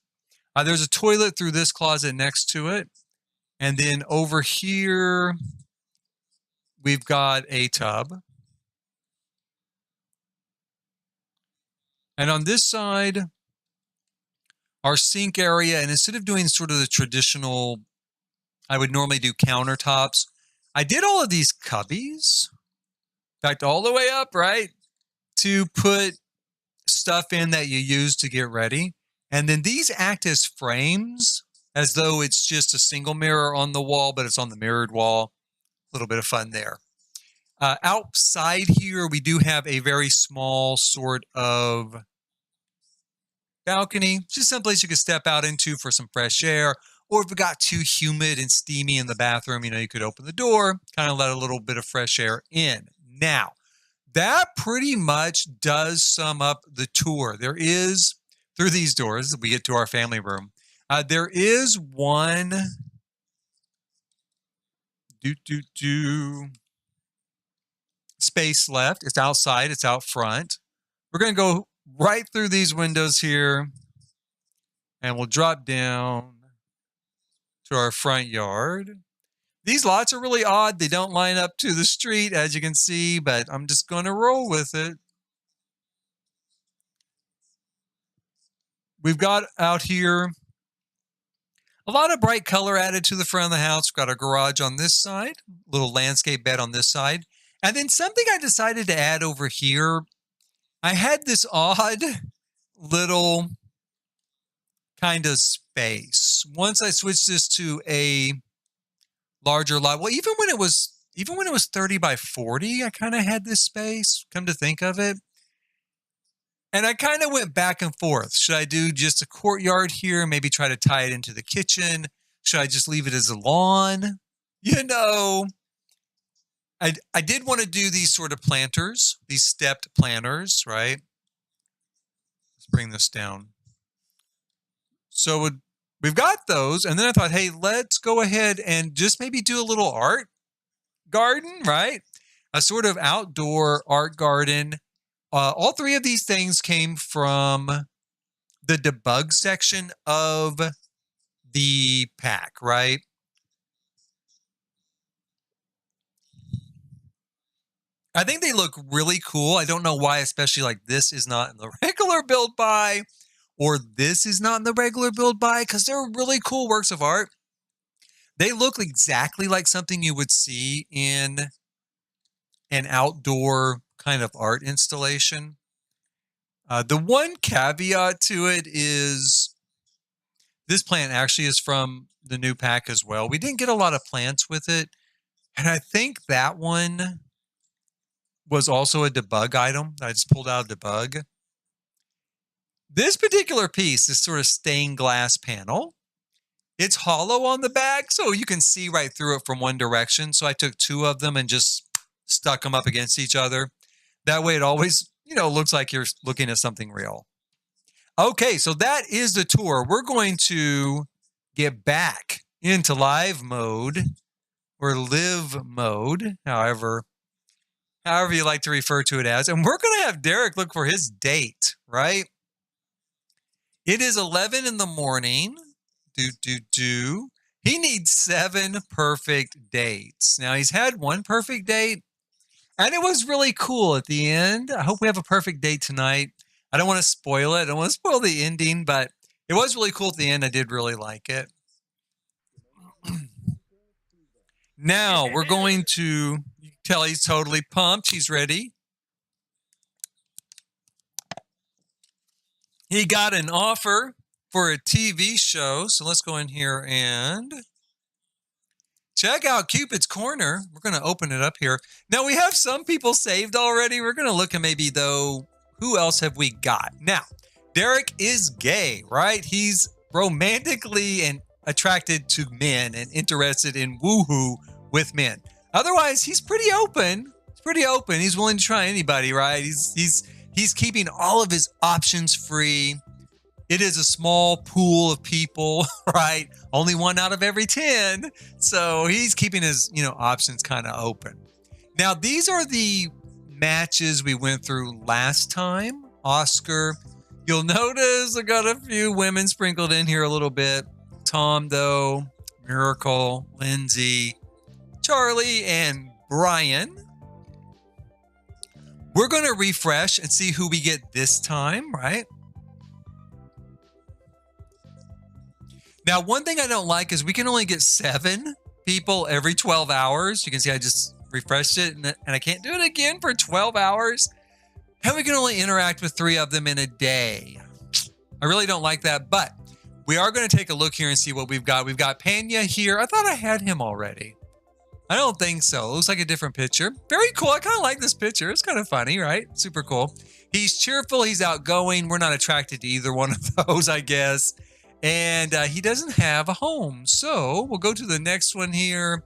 There's a toilet through this closet next to it. And then over here, we've got a tub. And on this side, our sink area. And instead of doing sort of the traditional, I would normally do countertops, I did all of these cubbies. In fact, all the way up, right? To put stuff in that you use to get ready. And then these act as frames, as though it's just a single mirror on the wall, but it's on the mirrored wall. A little bit of fun there. Outside here, we do have a very small sort of balcony, just some place you could step out into for some fresh air, Or if it got too humid and steamy in the bathroom, you could open the door, kind of let a little bit of fresh air in. Now, that pretty much does sum up the tour. There is, through these doors, we get to our family room. There is one space left. It's outside. It's out front. We're going to go right through these windows here, and we'll drop down to our front yard. These lots are really odd. They don't line up to the street, as you can see, but I'm just going to roll with it. We've got out here a lot of bright color added to the front of the house. We've got a garage on this side, little landscape bed on this side. And then something I decided to add over here, I had this odd little kind of space. Once I switched this to a larger lot, well, even when it was 30 by 40, I kind of had this space, come to think of it. And I kind of went back and forth. Should I do just a courtyard here, maybe try to tie it into the kitchen? Should I just leave it as a lawn? I did want to do these sort of planters, these stepped planters, right? Let's bring this down. So we've got those, and then I thought, hey, let's go ahead and just maybe do a little art garden, right? A sort of outdoor art garden. All three of these things came from the debug section of the pack, right? I think they look really cool. I don't know why, especially like this is not in the regular build buy, or this is not in the regular build buy, because they're really cool works of art. They look exactly like something you would see in an outdoor kind of art installation. The one caveat to it is this plant actually is from the new pack as well. We didn't get a lot of plants with it, and I think that one was also a debug item that I just pulled out of debug. This particular piece, this sort of stained glass panel, it's hollow on the back, so you can see right through it from one direction. So I took two of them and just stuck them up against each other. That way it always, looks like you're looking at something real. Okay, so that is the tour. We're going to get back into live mode, or live mode, however you like to refer to it as. And we're going to have Derek look for his date, right? It is 11 in the morning. He needs 7 perfect dates. Now, he's had one perfect date, and it was really cool at the end. I hope we have a perfect date tonight. I don't want to spoil it. I don't want to spoil the ending, but it was really cool at the end. I did really like it. Now, we're going to... tell he's totally pumped. He's ready. He got an offer for a TV show. So let's go in here and check out Cupid's Corner. We're going to open it up here. Now, we have some people saved already. We're going to look at maybe, though, who else have we got? Now, Derek is gay, right? He's romantically and attracted to men and interested in woohoo with men. Otherwise, he's pretty open. He's willing to try anybody, right? He's keeping all of his options free. It is a small pool of people, right? Only 1 out of every 10. So he's keeping his, options kind of open. Now, these are the matches we went through last time. Oscar, you'll notice I got a few women sprinkled in here a little bit. Tom, though, Miracle, Lindsay, Charlie, and Brian. We're going to refresh and see who we get this time, right? Now, one thing I don't like is we can only get 7 people every 12 hours. You can see I just refreshed it, and I can't do it again for 12 hours. And we can only interact with 3 of them in a day. I really don't like that, but we are going to take a look here and see what we've got. We've got Pena here. I thought I had him already. I don't think so. It looks like a different picture. Very cool. I kind of like this picture. It's kind of funny, right? Super cool. He's cheerful. He's outgoing. We're not attracted to either one of those, I guess. And he doesn't have a home. So we'll go to the next one here.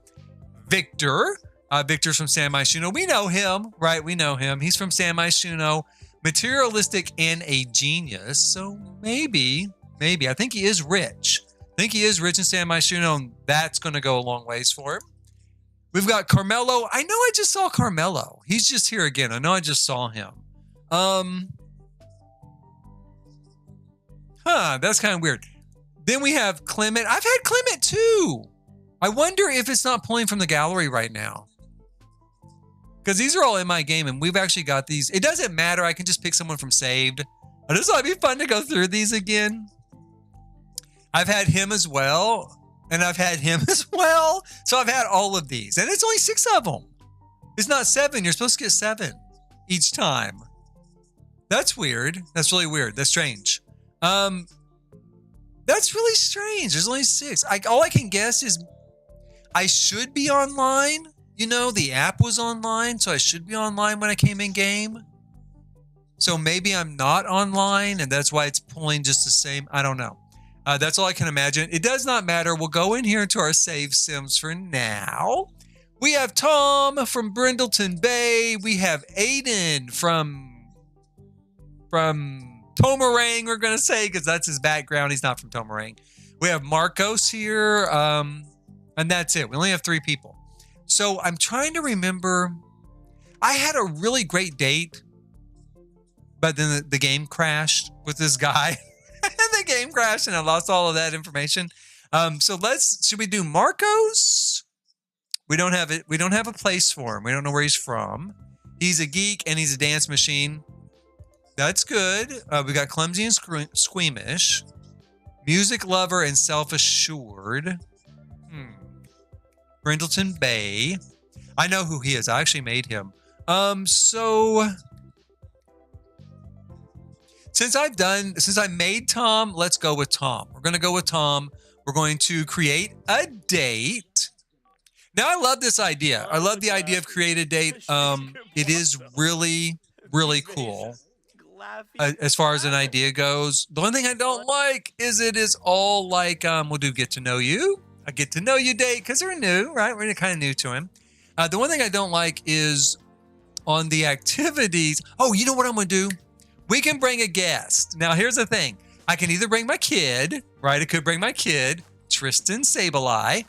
Victor. Victor's from San Myshuno. We know him, right? We know him. He's from San Myshuno. Materialistic and a genius. So maybe, I think he is rich. I think he is rich in San Myshuno, and that's going to go a long ways for him. We've got Carmelo. I know I just saw Carmelo. He's just here again. I know I just saw him. That's kind of weird. Then we have Clement. I've had Clement too. I wonder if it's not pulling from the gallery right now. Because these are all in my game, and we've actually got these. It doesn't matter. I can just pick someone from saved. I just thought it'd be fun to go through these again. I've had him as well, and I've had him as well. So I've had all of these, and it's only 6 of them. It's not 7. You're supposed to get 7 each time. That's weird. That's really weird. That's strange. That's really strange. There's only 6. All I can guess is I should be online. You know, the app was online, so I should be online when I came in game. So maybe I'm not online, and that's why it's pulling just the same. I don't know. That's all I can imagine. It does not matter. We'll go in here to our save sims for now. We have Tom from Brindleton Bay. We have Aiden from Tomarang, we're going to say, because that's his background. He's not from Tomarang. We have Marcos here, and that's it. We only have 3 people. So I'm trying to remember. I had a really great date, but then the game crashed with this guy. The game crashed, and I lost all of that information. So should we do Marcos? We don't have it. We don't have a place for him. We don't know where he's from. He's a geek, and he's a dance machine. That's good. We got clumsy and squeamish, music lover, and self-assured. Brindleton Bay. I know who he is. I actually made him. So since I made Tom, let's go with Tom. We're going to go with Tom. We're going to create a date. Now, I love this idea. I love the idea of create a date. It is really, really cool. As far as an idea goes, the one thing I don't like is it is all like, we'll do get to know you. A get to know you date, because they're new, right? We're kind of new to him. The one thing I don't like is on the activities. Oh, you know what I'm going to do? We can bring a guest. Now, here's the thing. I can either bring my kid, right? I could bring my kid, Tristan Sableye,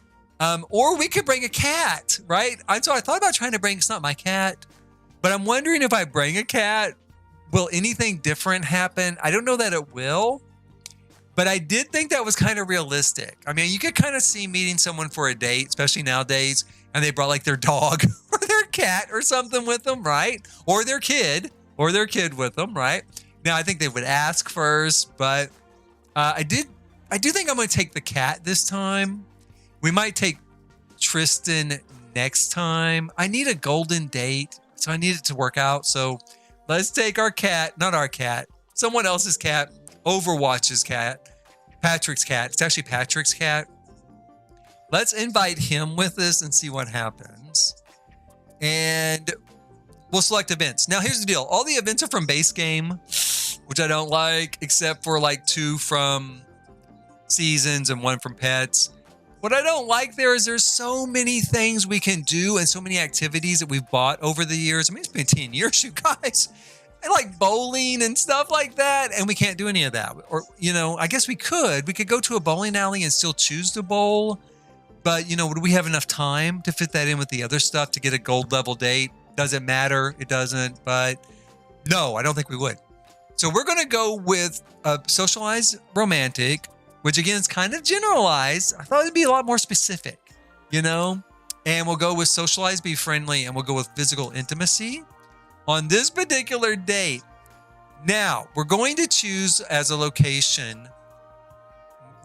or we could bring a cat, right? So I thought about trying to bring, it's not my cat, but I'm wondering if I bring a cat, will anything different happen? I don't know that it will, but I did think that was kind of realistic. I mean, you could kind of see meeting someone for a date, especially nowadays, and they brought like their dog or their cat or something with them, right? Or their kid with them, right? Now, I think they would ask first, but I do think I'm going to take the cat this time. We might take Tristan next time. I need a golden date, so I need it to work out. So let's take our cat, not our cat, someone else's cat, Overwatch's cat, Patrick's cat. It's actually Patrick's cat. Let's invite him with us and see what happens. And we'll select events. Now, here's the deal. All the events are from base game, which I don't like, except for like 2 from seasons and 1 from pets. What I don't like there is there's so many things we can do and so many activities that we've bought over the years. I mean, it's been 10 years, you guys. And like bowling and stuff like that, and we can't do any of that. Or, you know, I guess we could. We could go to a bowling alley and still choose to bowl. But, you know, would we have enough time to fit that in with the other stuff to get a gold level date? Does it matter? It doesn't. But no, I don't think we would. So we're going to go with a socialized romantic, which again is kind of generalized. I thought it'd be a lot more specific, you know? And we'll go with socialized, be friendly, and we'll go with physical intimacy on this particular date. Now, we're going to choose as a location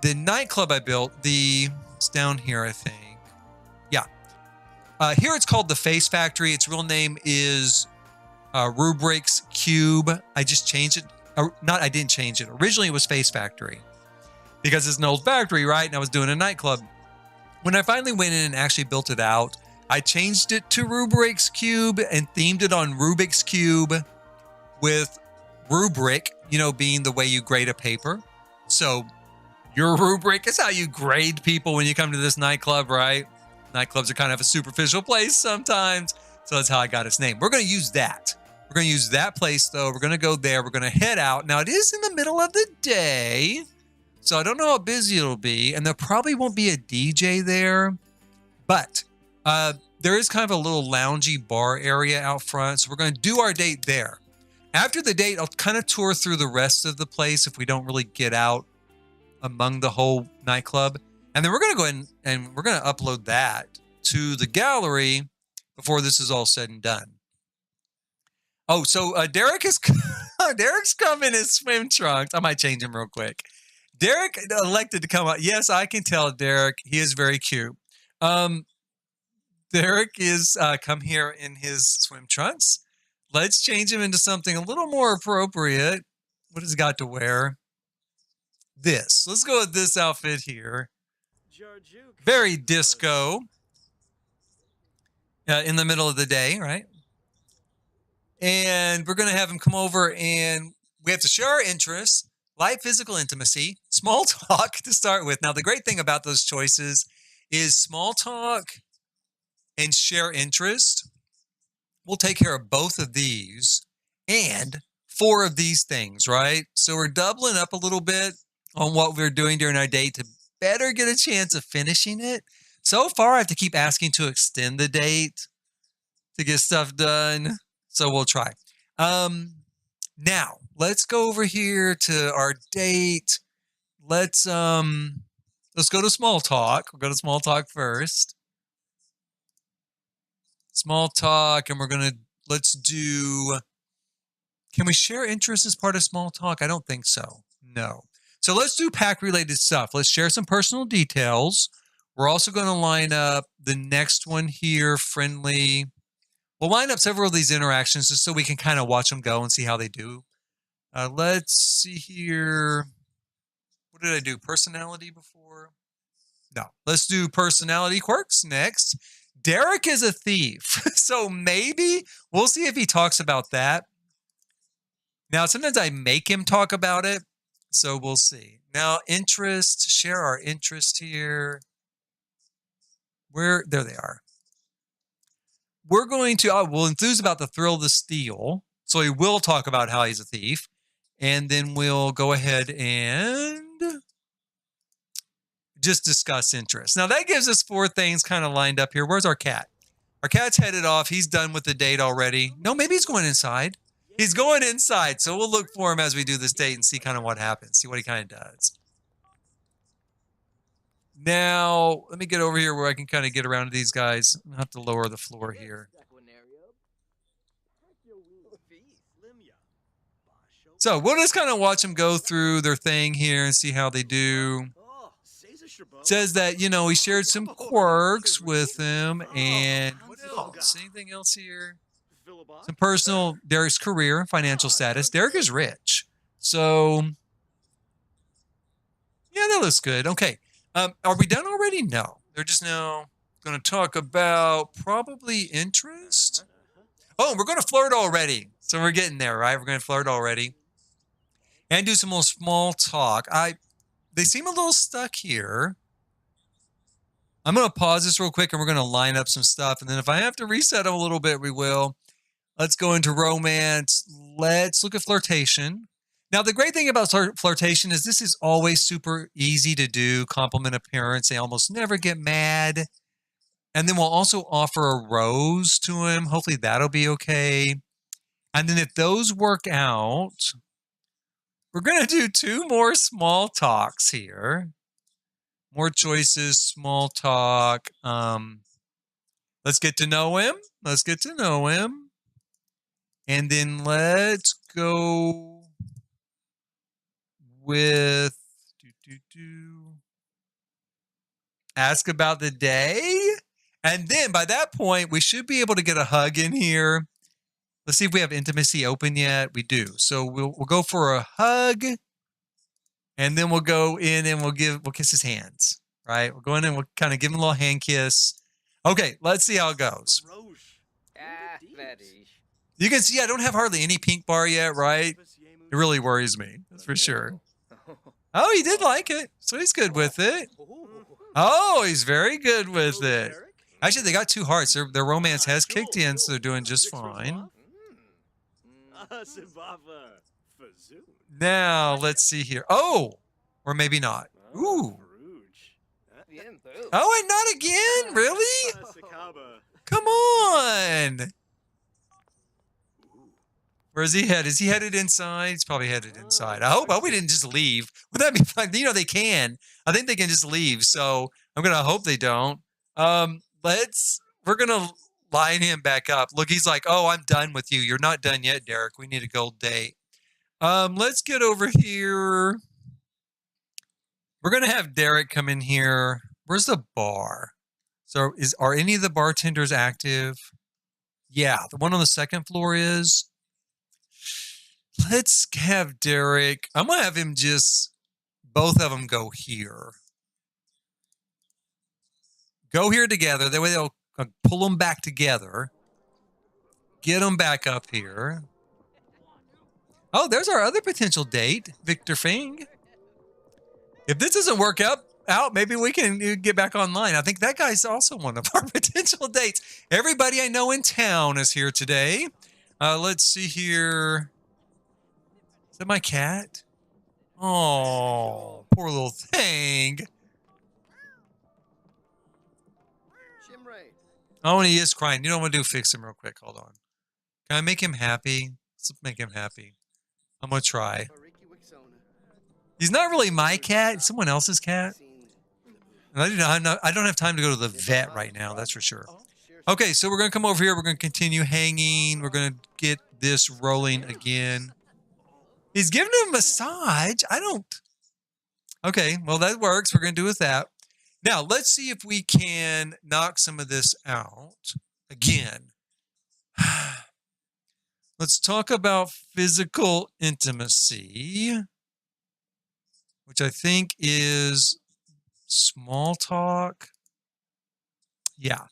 the nightclub I built. It's down here, I think. Yeah. Here it's called the Face Factory. Its real name is Rubric's Cube. I just changed it. I didn't change it. Originally, it was Face Factory because it's an old factory, right? And I was doing a nightclub. When I finally went in and actually built it out, I changed it to Rubric's Cube and themed it on Rubik's Cube with Rubric, you know, being the way you grade a paper. So Your rubric is how you grade people when you come to this nightclub, right? Nightclubs are kind of a superficial place sometimes. So that's how I got its name. We're going to use that. We're going to use that place, though. We're going to go there. We're going to head out. Now, it is in the middle of the day, so I don't know how busy it'll be. And there probably won't be a DJ there. But there is kind of a little loungy bar area out front. So we're going to do our date there. After the date, I'll kind of tour through the rest of the place if we don't really get out among the whole nightclub. And then we're going to go ahead and we're going to upload that to the gallery before this is all said and done. Oh, so Derek is Derek's coming in his swim trunks. I might change him real quick. Derek elected to come out. Yes, I can tell Derek. He is very cute. Derek is come here in his swim trunks. Let's change him into something a little more appropriate. What has he got to wear? This. Let's go with this outfit here. Very disco. In the middle of the day, right? And we're going to have him come over and we have to share our interests, light physical intimacy, small talk to start with. Now, the great thing about those choices is small talk and share interest. We'll take care of both of these and 4 of these things, right? So we're doubling up a little bit on what we're doing during our date to better get a chance of finishing it. So far, I have to keep asking to extend the date to get stuff done. So we'll try. Now, let's go over here to our date. Let's go to small talk. We'll go to small talk first. Small talk, and let's do, can we share interests as part of small talk? I don't think so. No. So let's do pack-related stuff. Let's share some personal details. We're also going to line up the next one here, friendly. We'll line up several of these interactions just so we can kind of watch them go and see how they do. Let's see here. What did I do? Personality before? No. Let's do personality quirks next. Derek is a thief. So maybe we'll see if he talks about that. Now, sometimes I make him talk about it. So we'll see. Now, interest. Share our interest here. There they are. We're going to, we'll enthuse about the thrill of the steal. So he will talk about how he's a thief. And then we'll go ahead and just discuss interest. Now that gives us 4 things kind of lined up here. Where's our cat? Our cat's headed off. He's done with the date already. No, maybe he's going inside. He's going inside. So we'll look for him as we do this date and see kind of what happens. See what he kind of does. Now, let me get over here where I can kind of get around to these guys. I'll have to lower the floor here. So we'll just kind of watch them go through their thing here and see how they do. It says that, you know, he shared some quirks with him. And what else? Anything else here? Some personal, Derek's career and financial status. Derek is rich. So, yeah, that looks good. Okay. Are we done already? No. They're just now going to talk about probably interest. Oh, we're going to flirt already. So we're getting there, right? We're going to flirt already. And do some more small talk. They seem a little stuck here. I'm going to pause this real quick and we're going to line up some stuff. And then if I have to reset them a little bit, we will. Let's go into romance. Let's look at flirtation. Now, the great thing about flirtation is this is always super easy to do. Compliment appearance. They almost never get mad. And then we'll also offer a rose to him. Hopefully that'll be okay. And then if those work out, we're going to do 2 more small talks here. More choices, small talk. Let's get to know him. Let's get to know him. And then let's go with ask about the day. And then by that point, we should be able to get a hug in here. Let's see if we have intimacy open yet. We do. So we'll go for a hug. And then we'll go in and we'll kiss his hands. Right? We'll go in and we'll kind of give him a little hand kiss. Okay, let's see how it goes. You can see I don't have hardly any pink bar yet, right? It really worries me. That's for sure. Oh, he did like it. So he's good with it. Oh, he's very good with it. Actually, they got 2 hearts. Their romance has kicked in, so they're doing just fine. Now, let's see here. Oh, or maybe not. Ooh. Oh, and not again? Really? Come on. Where is he headed? Is he headed inside? He's probably headed inside. I hope we didn't just leave. Would that be fun? You know, they can. I think they can just leave. So I'm going to hope they don't. We're going to line him back up. Look, he's like, oh, I'm done with you. You're not done yet, Derek. We need a gold date. Let's get over here. We're going to have Derek come in here. Where's the bar? So are any of the bartenders active? Yeah, the one on the second floor is. Let's have Derek. I'm going to have him both of them go here. Go here together. That way they'll pull them back together. Get them back up here. Oh, there's our other potential date, Victor Fing. If this doesn't work out, maybe we can get back online. I think that guy's also one of our potential dates. Everybody I know in town is here today. Let's see here. Is that my cat? Oh, poor little thing. Oh, and he is crying. You know what I'm going to do? Fix him real quick. Hold on. Can I make him happy? Let's make him happy. I'm going to try. He's not really my cat. It's someone else's cat. And I don't have time to go to the vet right now. That's for sure. Okay, so we're going to come over here. We're going to continue hanging. We're going to get this rolling again. He's giving him a massage. Okay, well, that works. We're going to do with that. Now, let's see if we can knock some of this out again. Let's talk about physical intimacy, which I think is small talk. Yeah.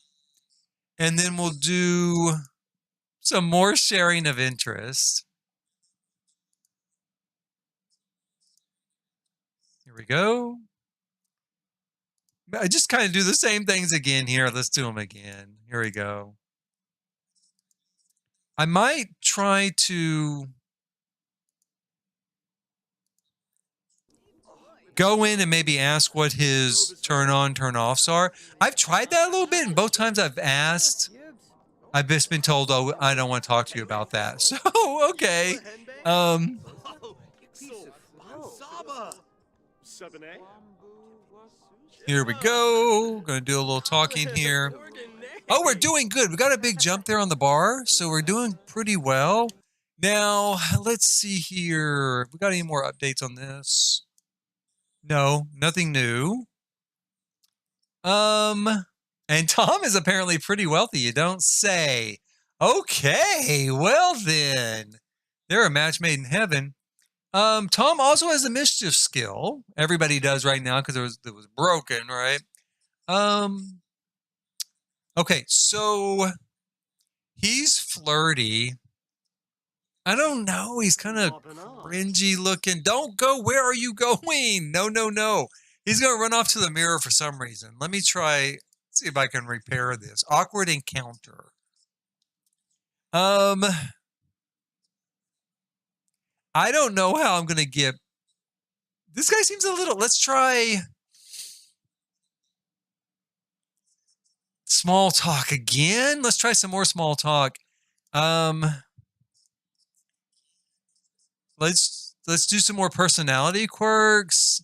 And then we'll do some more sharing of interest. Here we go. I just kind of do the same things again here. Let's do them again. Here we go. I might try to go in and maybe ask what his turn on, turn offs are. I've tried that a little bit, and both times I've asked, I've just been told, oh, I don't want to talk to you about that. So, okay. Here we go. Going to do a little talking here. Oh, we're doing good. We got a big jump there on the bar, so we're doing pretty well. Now, let's see here. We got any more updates on this? No, nothing new. And Tom is apparently pretty wealthy. You don't say. Okay, well then. They're a match made in heaven. Tom also has a mischief skill. Everybody does right now because it was broken, right? Okay, so he's flirty. I don't know. He's kind of cringy looking. Don't go. Where are you going? No, no, no. He's going to run off to the mirror for some reason. Let me try, see if I can repair this. Awkward encounter. I don't know how I'm going to get... This guy seems a little... Let's try... Small talk again. Let's try some more small talk. Let's do some more personality quirks.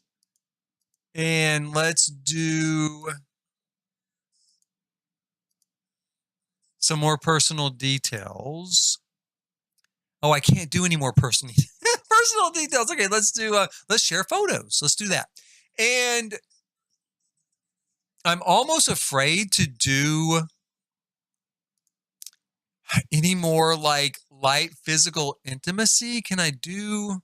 And let's do some more personal details. Oh, I can't do any more personal details. Okay, let's share photos. Let's do that. And I'm almost afraid to do any more like light physical intimacy. Can I do...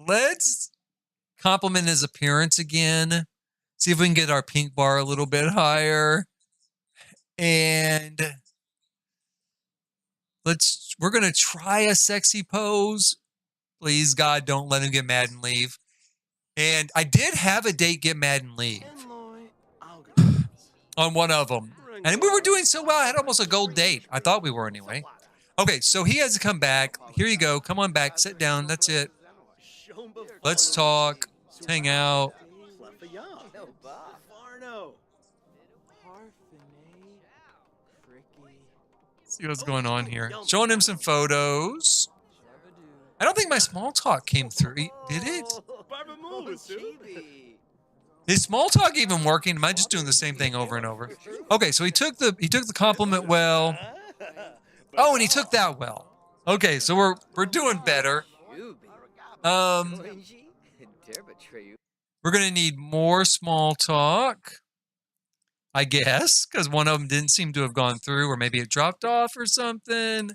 Let's compliment his appearance again. See if we can get our pink bar a little bit higher. And we're going to try a sexy pose. Please, God, don't let him get mad and leave. And I did have a date get mad and leave on one of them. And we were doing so well. I had almost a gold date. I thought we were anyway. Okay, so he has to come back. Here you go. Come on back. Sit down. That's it. Let's talk. Let's hang out. See what's going on here. Showing him some photos. I don't think my small talk came through. Did it? Is small talk even working? Am I just doing the same thing over and over? Okay, so he took the compliment well. Oh, and he took that well. Okay, so we're doing better. We're gonna need more small talk, I guess, because one of them didn't seem to have gone through, or maybe it dropped off or something.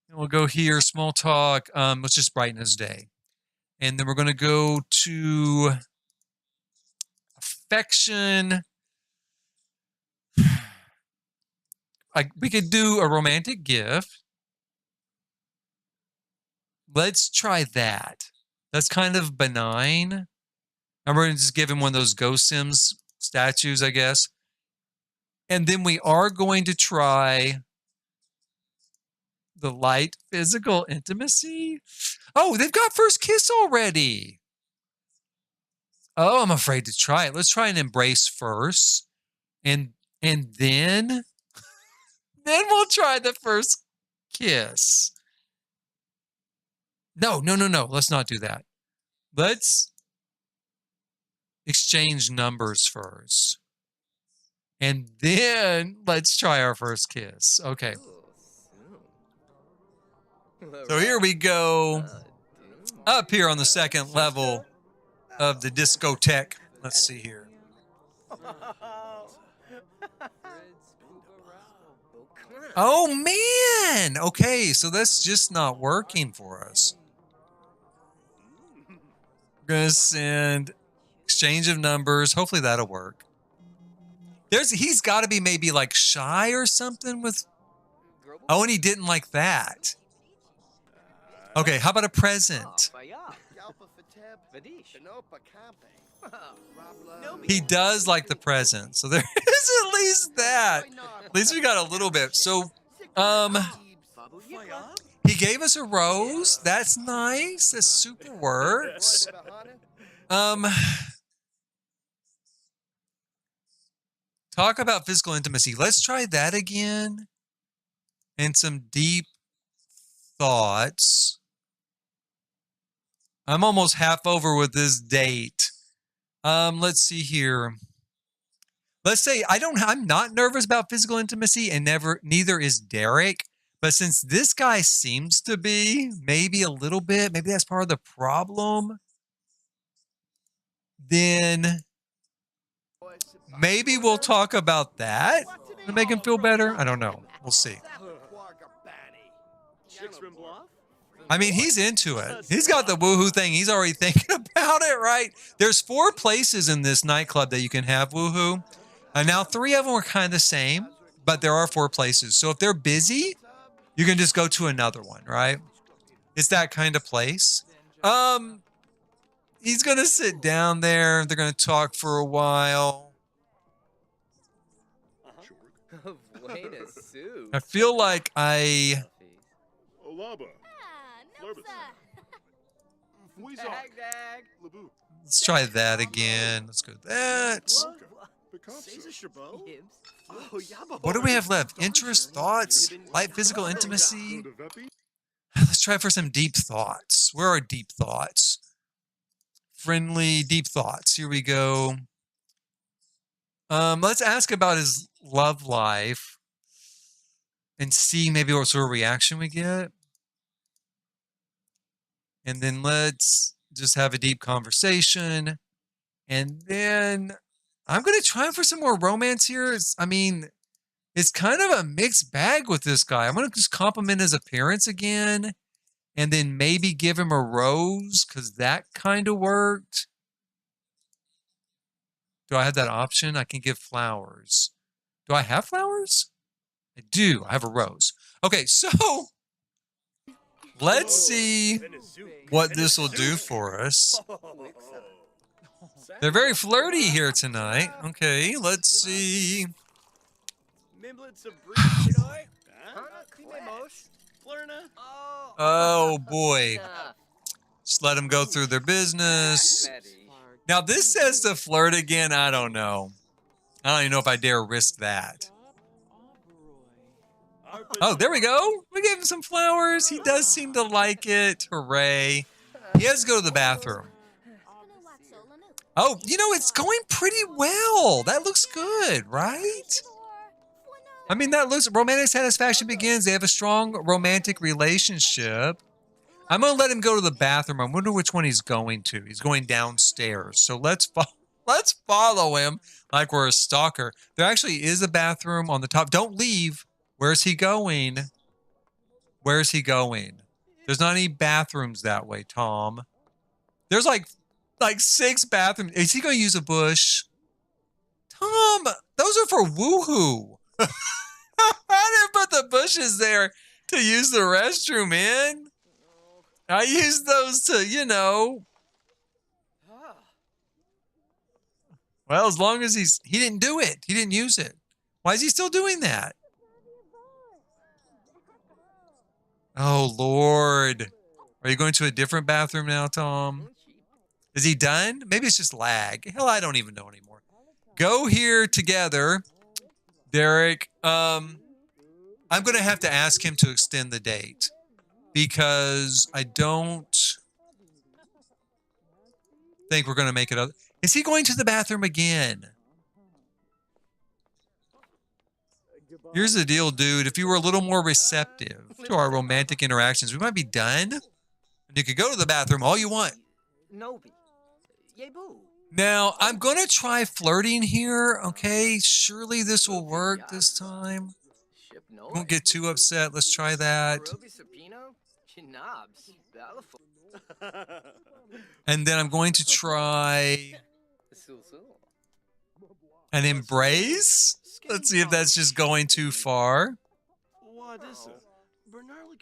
And we'll go here, small talk. Let's just brighten his day. And then we're going to go to affection. We could do a romantic gift. Let's try that. That's kind of benign. And we're going to just give him one of those Ghost Sims statues, I guess. And then we are going to try the light physical intimacy. Oh, they've got first kiss already. Oh, I'm afraid to try it. Let's try an embrace first. And then we'll try the first kiss. No. Let's not do that. Let's exchange numbers first. And then let's try our first kiss. Okay. So here we go. Up here on the second level of the discotheque. Let's see here. Oh, man. Okay, so that's just not working for us. We're going to send exchange of numbers. Hopefully that'll work. He's got to be maybe like shy or something with... Oh, and he didn't like that. Okay, how about a present? He does like the present, so there is at least that. At least we got a little bit. So, he gave us a rose. That's nice. That super works. Talk about physical intimacy. Let's try that again. And some deep thoughts. I'm almost half over with this date. Let's see here. Let's say I'm not nervous about physical intimacy, and neither is Derek. But since this guy seems to be, maybe a little bit, maybe that's part of the problem, then maybe we'll talk about that to make him feel better. I don't know. We'll see. I mean, he's into it. He's got the woohoo thing. He's already thinking about it, right? There's 4 places in this nightclub that you can have woohoo. And now 3 of them are kind of the same, but there are 4 places. So if they're busy, you can just go to another one, right? It's that kind of place. He's going to sit down there. They're going to talk for a while. I feel like let's try that again. Let's go with that. What do we have left? Interest, thoughts, light physical intimacy. Let's try for some deep thoughts. Where are deep thoughts? Friendly, deep thoughts. Here we go. Let's ask about his love life and see maybe what sort of reaction we get. And then let's just have a deep conversation. And then I'm going to try for some more romance here. It's kind of a mixed bag with this guy. I'm going to just compliment his appearance again. And then maybe give him a rose because that kind of worked. Do I have that option? I can give flowers. Do I have flowers? I do. I have a rose. Okay, so Let's see what this will do for us. They're very flirty here tonight. Okay, let's see. Oh boy. Just let them go through their business. Now this says to flirt again. I don't know. I don't even know if I dare risk that. Oh, there we go. We gave him some flowers. He does seem to like it. Hooray. He has to go to the bathroom. Oh, you know, it's going pretty well. That looks good, right? I mean, that looks, romantic satisfaction begins. They have a strong romantic relationship. I'm going to let him go to the bathroom. I wonder which one he's going to. He's going downstairs. So let's follow him like we're a stalker. There actually is a bathroom on the top. Don't leave. Where's he going? Where's he going? There's not any bathrooms that way, Tom. There's like 6 bathrooms. Is he going to use a bush? Tom, those are for woohoo. I didn't put the bushes there to use the restroom in. I used those to, you know. Well, as long as he didn't do it. He didn't use it. Why is he still doing that? Oh, Lord. Are you going to a different bathroom now, Tom? Is he done? Maybe it's just lag. Hell, I don't even know anymore. Go here together, Derek. I'm going to have to ask him to extend the date because I don't think we're going to make it up. Is he going to the bathroom again? Here's the deal, dude. If you were a little more receptive to our romantic interactions, we might be done. And you could go to the bathroom all you want. Now, I'm going to try flirting here, okay? Surely this will work this time. Won't get too upset. Let's try that. And then I'm going to try an embrace. Let's see if that's just going too far.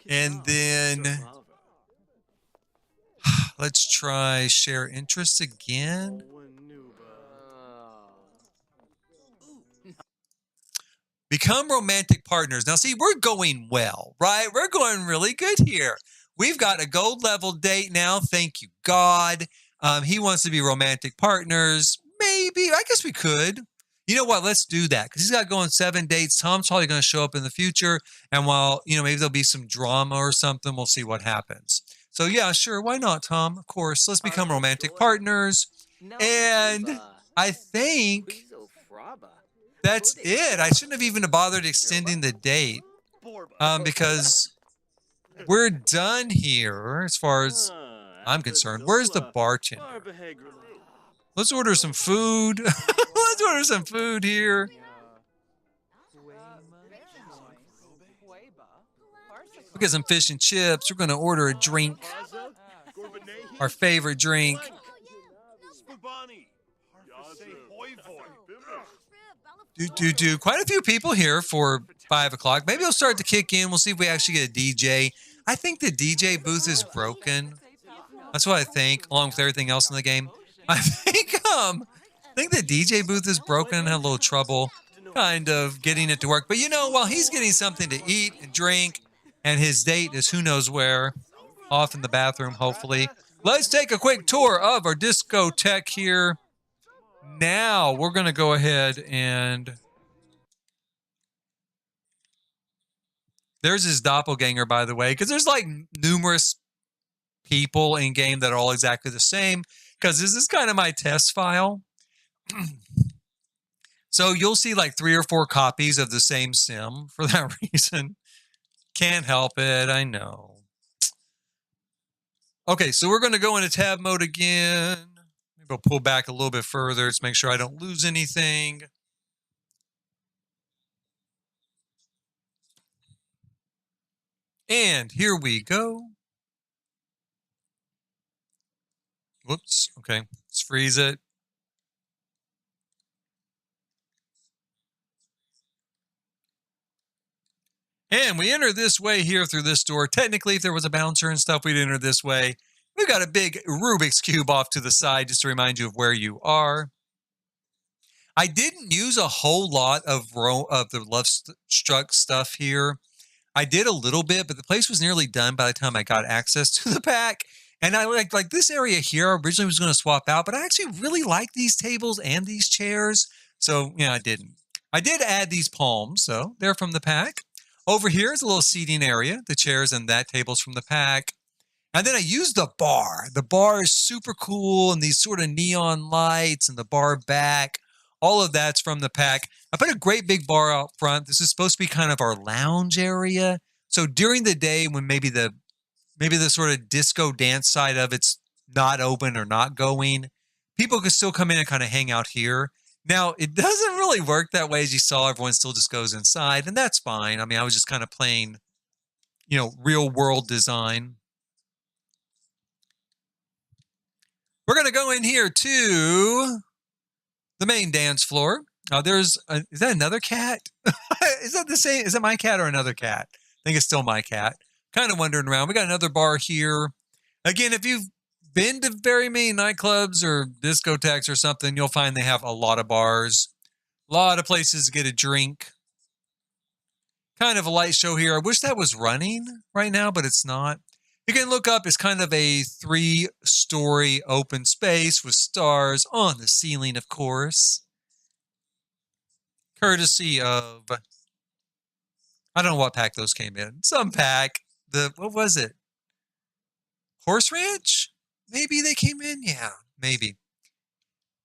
And then let's try share interests again. Become romantic partners. Now, see, we're going well, right? We're going really good here. We've got a gold level date now. Thank you, God. He wants to be romantic partners. Maybe. I guess we could. You know what? Let's do that because he's got to go on 7 dates. Tom's probably going to show up in the future. And while, you know, maybe there'll be some drama or something, we'll see what happens. So, yeah, sure. Why not, Tom? Of course. Let's become romantic partners. And I think that's it. I shouldn't have even bothered extending the date because we're done here as far as I'm concerned. Where's the bartender? Let's order some food. Let's order some food here. We'll get some fish and chips. We're going to order a drink. Our favorite drink. Quite a few people here for 5 o'clock. Maybe it'll start to kick in. We'll see if we actually get a DJ. I think the DJ booth is broken. That's what I think, along with everything else in the game. I think the DJ booth is broken and had a little trouble kind of getting it to work. But, you know, while he's getting something to eat and drink and his date is who knows where, off in the bathroom, hopefully. Let's take a quick tour of our discotheque here. Now we're going to go ahead and there's his doppelganger, by the way, because there's like numerous people in game that are all exactly the same because this is kind of my test file. So you'll see like 3 or 4 copies of the same sim for that reason. Can't help it. I know. Okay, so we're going to go into tab mode again. Maybe I'll pull back a little bit further to make sure I don't lose anything. And here we go. Whoops. Okay, let's freeze it. And we enter this way here through this door. Technically, if there was a bouncer and stuff, we'd enter this way. We've got a big Rubik's Cube off to the side just to remind you of where you are. I didn't use a whole lot of the Lovestruck stuff here. I did a little bit, but the place was nearly done by the time I got access to the pack. And I like this area here. I originally was going to swap out, but I actually really like these tables and these chairs. So, yeah, I didn't. I did add these palms, so they're from the pack. Over here is a little seating area. The chairs and that table's from the pack. And then I used the bar. The bar is super cool, and these sort of neon lights and the bar back. All of that's from the pack. I put a great big bar out front. This is supposed to be kind of our lounge area. So during the day when maybe the sort of disco dance side of it's not open or not going, people can still come in and kind of hang out here. Now, it doesn't really work that way. As you saw, everyone still just goes inside, and that's fine. I mean, I was just kind of playing, real world design. We're going to go in here to the main dance floor. Is that another cat? Is that the same? Is it my cat or another cat? I think it's still my cat. Kind of wandering around. We got another bar here. Again, if you've been to very many nightclubs or discotheques or something, you'll find they have a lot of bars, a lot of places to get a drink. Kind of a light show here. I wish that was running right now, but it's not. You can look up. It's kind of a 3-story open space with stars on the ceiling, of course. Courtesy of, I don't know what pack those came in. Some pack. What was it? Horse Ranch? Maybe they came in? Yeah, maybe.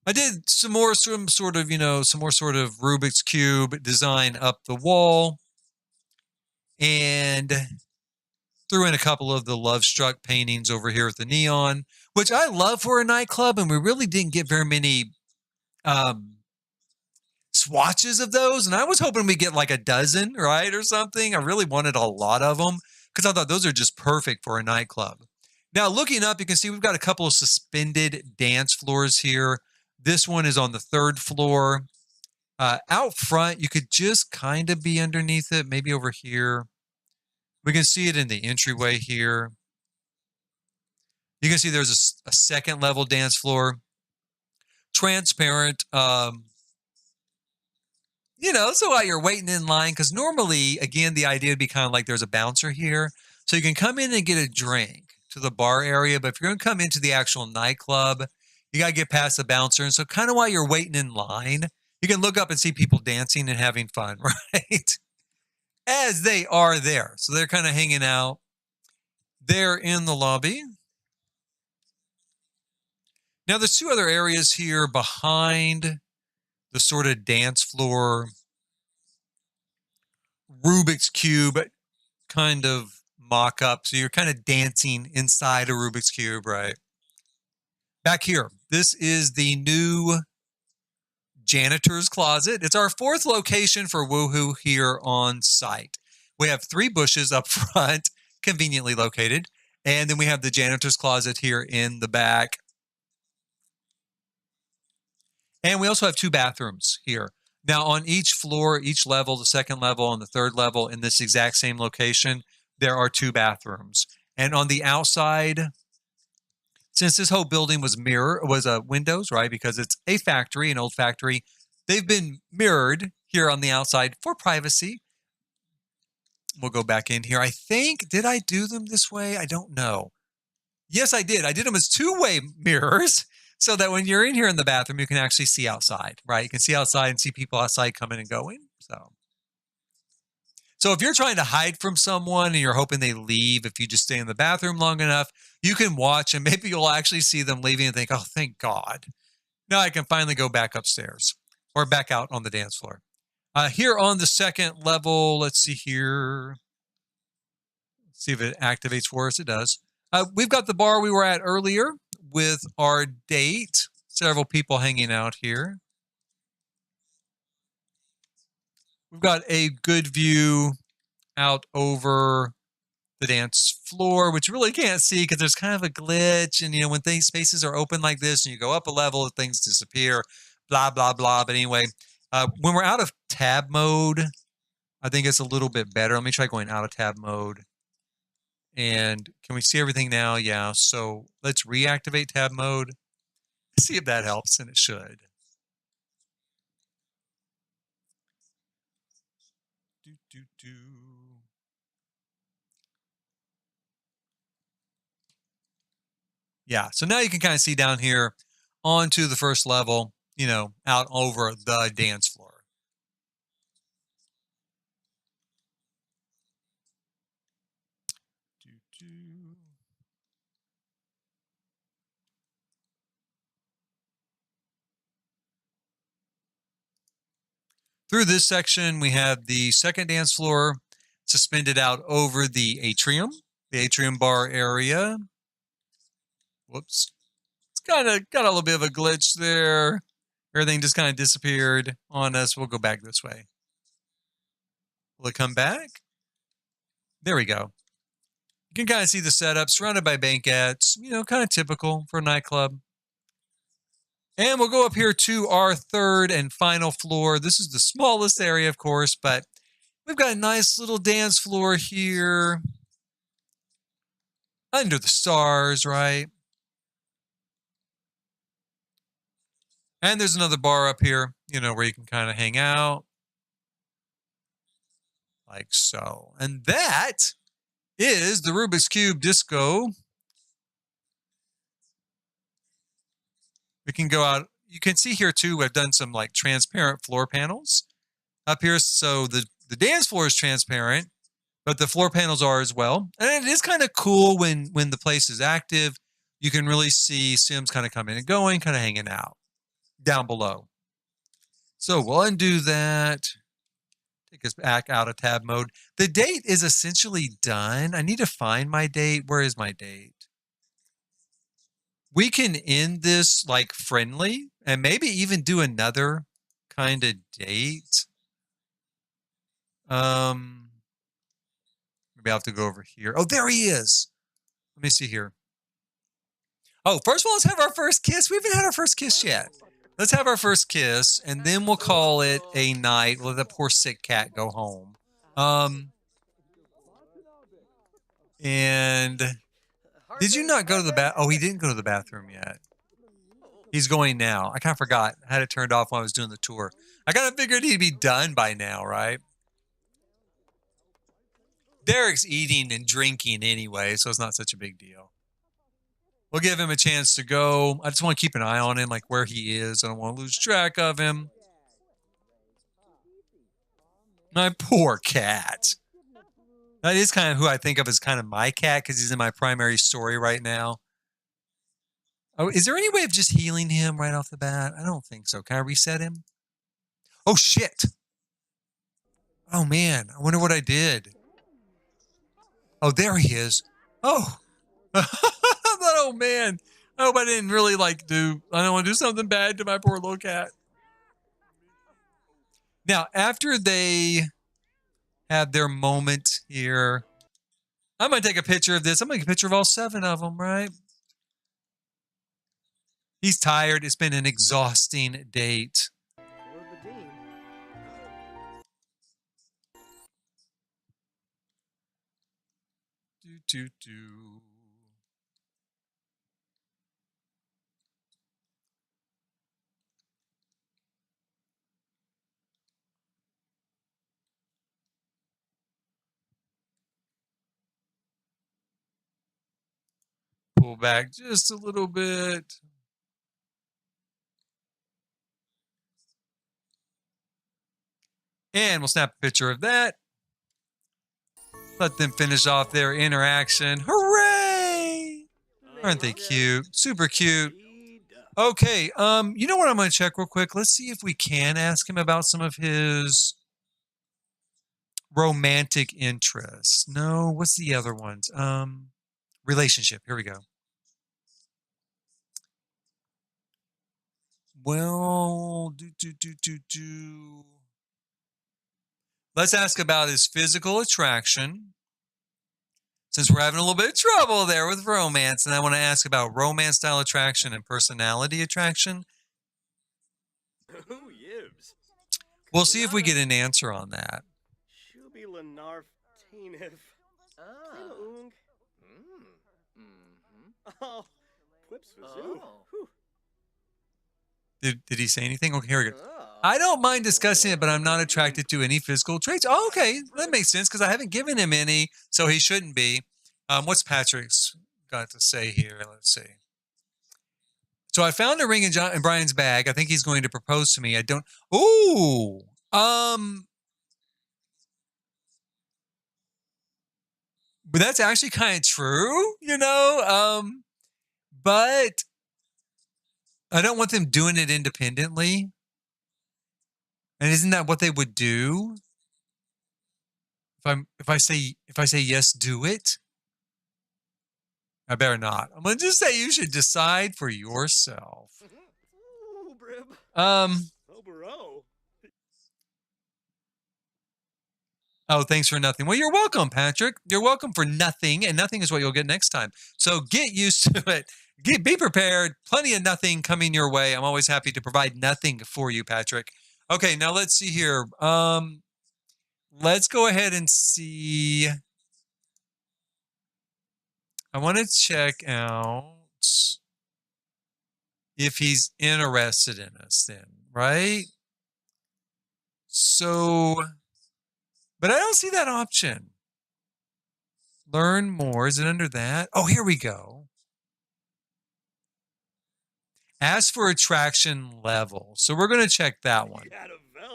I did some more sort of Rubik's Cube design up the wall. And threw in a couple of the Lovestruck paintings over here with the neon, which I love for a nightclub, and we really didn't get very many swatches of those, and I was hoping we'd get like a dozen, right, or something. I really wanted a lot of them, because I thought those are just perfect for a nightclub. Now, looking up, you can see we've got a couple of suspended dance floors here. This one is on the 3rd floor. Out front, you could just kind of be underneath it, maybe over here. We can see it in the entryway here. You can see there's a second level dance floor. Transparent. So while you're waiting in line, because normally, again, the idea would be kind of like there's a bouncer here. So you can come in and get a drink to the bar area. But if you're going to come into the actual nightclub, you got to get past the bouncer. And so kind of while you're waiting in line, you can look up and see people dancing and having fun, right? As they are there. So they're kind of hanging out there in the lobby. Now, there's 2 other areas here behind the sort of dance floor, Rubik's Cube kind of mock-up. So you're kind of dancing inside a Rubik's Cube, right? Back here, this is the new janitor's closet. It's our 4th location for Woohoo here on site. We have 3 bushes up front, conveniently located. And then we have the janitor's closet here in the back. And we also have 2 bathrooms here. Now, on each floor, each level, the 2nd level and the 3rd level in this exact same location, there are 2 bathrooms. And on the outside, since this whole building was windows, right? Because it's a factory, an old factory, they've been mirrored here on the outside for privacy. We'll go back in here. I think, did I do them this way? I don't know. Yes, I did. I did them as 2-way mirrors so that when you're in here in the bathroom, you can actually see outside, right? You can see outside and see people outside coming and going. So if you're trying to hide from someone and you're hoping they leave, if you just stay in the bathroom long enough, you can watch and maybe you'll actually see them leaving and think, oh, thank God. Now I can finally go back upstairs or back out on the dance floor. Here on the 2nd level, let's see here. Let's see if it activates for us. It does. We've got the bar we were at earlier with our date. Several people hanging out here. We've got a good view out over the dance floor, which you really can't see because there's kind of a glitch. And, when spaces are open like this and you go up a level, things disappear, blah, blah, blah. But anyway, when we're out of tab mode, I think it's a little bit better. Let me try going out of tab mode. And can we see everything now? Yeah. So let's reactivate tab mode. See if that helps, and it should. Yeah. So now you can kind of see down here onto the first level, you know, out over the dance floor. Through this section, we have the second dance floor suspended out over the atrium bar area. Whoops. It's got a little bit of a glitch there. Everything just kind of disappeared on us. We'll go back this way. Will it come back? There we go. You can kind of see the setup surrounded by banquettes, you know, kind of typical for a nightclub. And we'll go up here to our third and final floor. This is the smallest area, of course, but we've got a nice little dance floor here. Under the stars, right? And there's another bar up here, you know, where you can kind of hang out. Like so. And that is the Rubik's Cube Disco. We can go out. You can see here, too, I've done some, like, transparent floor panels up here. So the dance floor is transparent, but the floor panels are as well. And it is kind of cool when the place is active. You can really see Sims kind of coming and going, kind of hanging out down below. So we'll undo that. Take us back out of tab mode. The date is essentially done. I need to find my date. Where is my date? We can end this like friendly and maybe even do another kind of date. Maybe I'll have to go over here. Oh, there he is. Let me see here. Oh, first of all, let's have our first kiss. We haven't had our first kiss yet. Let's have our first kiss, and then we'll call it a night. Let the poor sick cat go home. And did you not go to the bath? Oh, he didn't go to the bathroom yet. He's going now. I kind of forgot. I had it turned off when I was doing the tour. I kind of figured he'd be done by now, right? Derek's eating and drinking anyway, so it's not such a big deal. We'll give him a chance to go. I just want to keep an eye on him, like where he is. I don't want to lose track of him. My poor cat. That is kind of who I think of as kind of my cat because he's in my primary story right now. Oh, is there any way of just healing him right off the bat? I don't think so. Can I reset him? Oh, shit. Oh, man. I wonder what I did. Oh, there he is. Oh. Oh, man. I hope I didn't really I don't want to do something bad to my poor little cat. Now, after they have their moment here, I'm going to take a picture of this. I'm going to take a picture of all 7 of them, right? He's tired. It's been an exhausting date. Do. Pull back just a little bit. And we'll snap a picture of that. Let them finish off their interaction. Hooray! Aren't they cute? Super cute. Okay, you know what I'm going to check real quick? Let's see if we can ask him about some of his romantic interests. No, what's the other ones? Relationship. Here we go. Well, let's ask about his physical attraction. Since we're having a little bit of trouble there with romance, and I want to ask about romance style attraction and personality attraction. We'll see if we get an answer on that. Narf Tainif. Ung. Oh, Quips Fazoo. Did he say anything? Okay, here we go. I don't mind discussing it, but I'm not attracted to any physical traits. Oh, okay, that makes sense because I haven't given him any, so he shouldn't be. What's Patrick's got to say here? Let's see. So I found a ring in Brian's bag. I think he's going to propose to me. I don't. Ooh. But that's actually kind of true, you know. But I don't want them doing it independently. And isn't that what they would do? If I say yes, do it. I better not. I'm gonna just say you should decide for yourself. Oh, thanks for nothing. Well, you're welcome, Patrick. You're welcome for nothing, and nothing is what you'll get next time. So get used to it. Be prepared. Plenty of nothing coming your way. I'm always happy to provide nothing for you, Patrick. Okay, now let's see here. Let's go ahead and see. I want to check out if he's interested in us then, right? So, but I don't see that option. Learn more. Is it under that? Oh, here we go. Ask for attraction level. So we're going to check that one.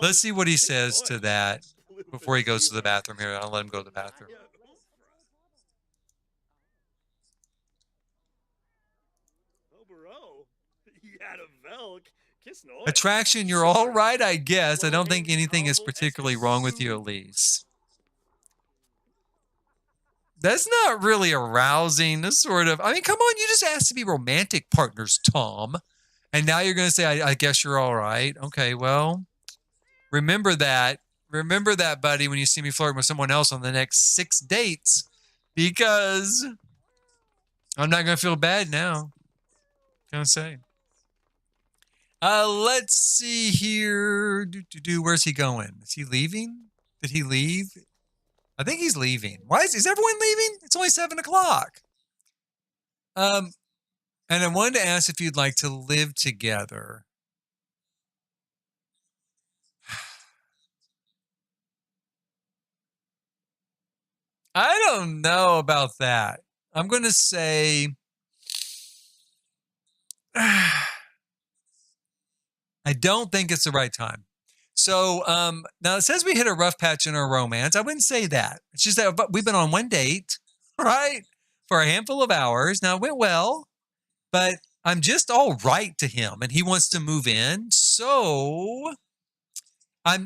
Let's see what he says to that before he goes to the bathroom here. I'll let him go to the bathroom. Attraction, you're all right, I guess. I don't think anything is particularly wrong with you, Elise. That's not really arousing. This sort of, I mean, come on, you just asked to be romantic partners, Tom. And now you're going to say, I guess you're all right. Okay, well, remember that. Remember that, buddy, when you see me flirting with someone else on the next 6 dates, because I'm not going to feel bad now. Gonna say. Let's see here. Where's he going? Is he leaving? Did he leave? I think he's leaving. Why is everyone leaving? It's only 7 o'clock. And I wanted to ask if you'd like to live together. I don't know about that. I'm going to say I don't think it's the right time. So now it says we hit a rough patch in our romance. I wouldn't say that. It's just that we've been on one date, right, for a handful of hours. Now it went well, but I'm just all right to him, and he wants to move in. So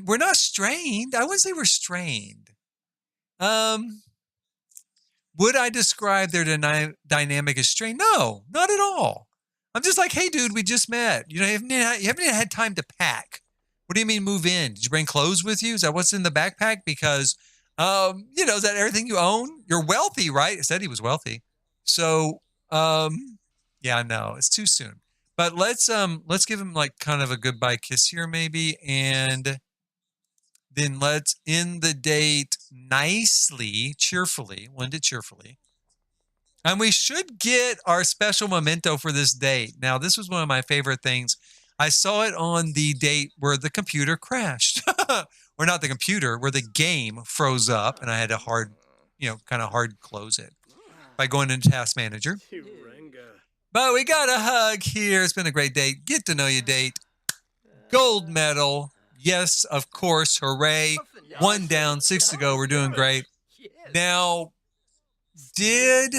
we're not strained. I wouldn't say we're strained. Would I describe their dynamic as strained? No, not at all. I'm just like, hey, dude, we just met. You know, you haven't even had time to pack. What do you mean move in? Did you bring clothes with you? Is that what's in the backpack? Because, you know, is that everything you own? You're wealthy, right? I said he was wealthy. So, yeah, no, it's too soon. But let's give him like kind of a goodbye kiss here maybe. And then let's end the date nicely, cheerfully. We'll end it cheerfully. And we should get our special memento for this date. Now, this was one of my favorite things. I saw it on the date where the computer crashed. Or not the computer, where the game froze up and I had to kind of hard close it by going into Task Manager. But we got a hug here. It's been a great date. Get to know you date. Gold medal. Yes, of course. Hooray. 1 down, 6 to go. We're doing great. Now, did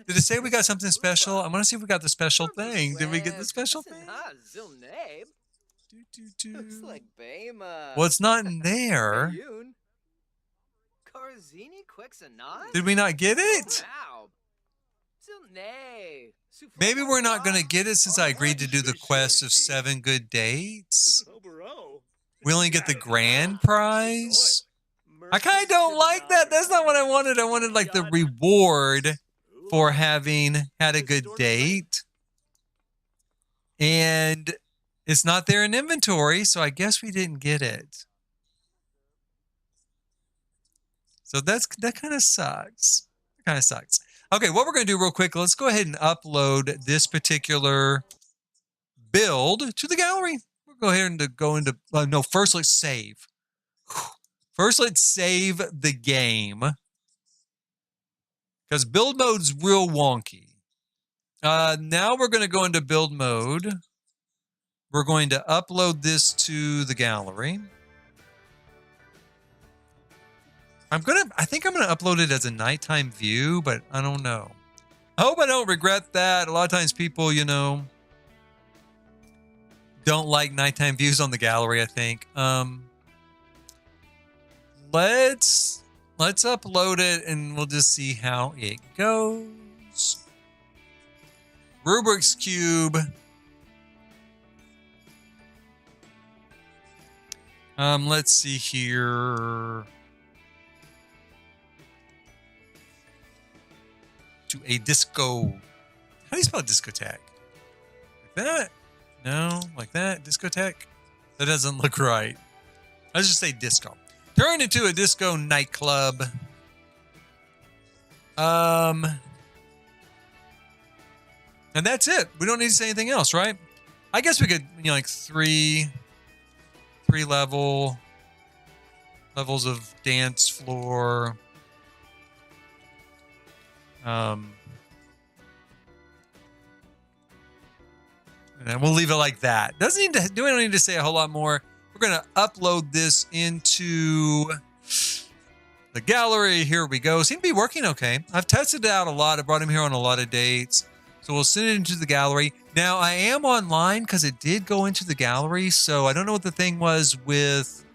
it say we got something special? I want to see if we got the special thing. Did we get the special thing? Well, it's not in there. Did we not get it? Maybe we're not going to get it since I agreed to do the quest of 7 good dates. We only get the grand prize. I kind of don't like that. That's not what I wanted. I wanted like the reward for having had a good date. And it's not there in inventory, so I guess we didn't get it. So that kind of sucks. That kind of sucks. Okay, what we're going to do real quick, let's go ahead and upload this particular build to the gallery. We'll go ahead and go into, no, first let's save. First, let's save the game. Because build mode's real wonky. Now we're going to go into build mode. We're going to upload this to the gallery. I think I'm gonna upload it as a nighttime view, but I don't know. I hope I don't regret that. A lot of times people, you know, don't like nighttime views on the gallery, I think. Let's upload it and we'll just see how it goes. Rubric's cube. Let's see here. To a disco. How do you spell discotheque? Like that? No, like that? Discotheque? That doesn't look right. Let's just say disco. Turn into a disco nightclub. And that's it. We don't need to say anything else, right? I guess we could, you know, like three levels of dance floor. And then we'll leave it like that. We don't need to say a whole lot more. We're going to upload this into the gallery. Here we go. Seem to be working okay. I've tested it out a lot. I brought him here on a lot of dates. So we'll send it into the gallery. Now I am online because it did go into the gallery. So I don't know what the thing was with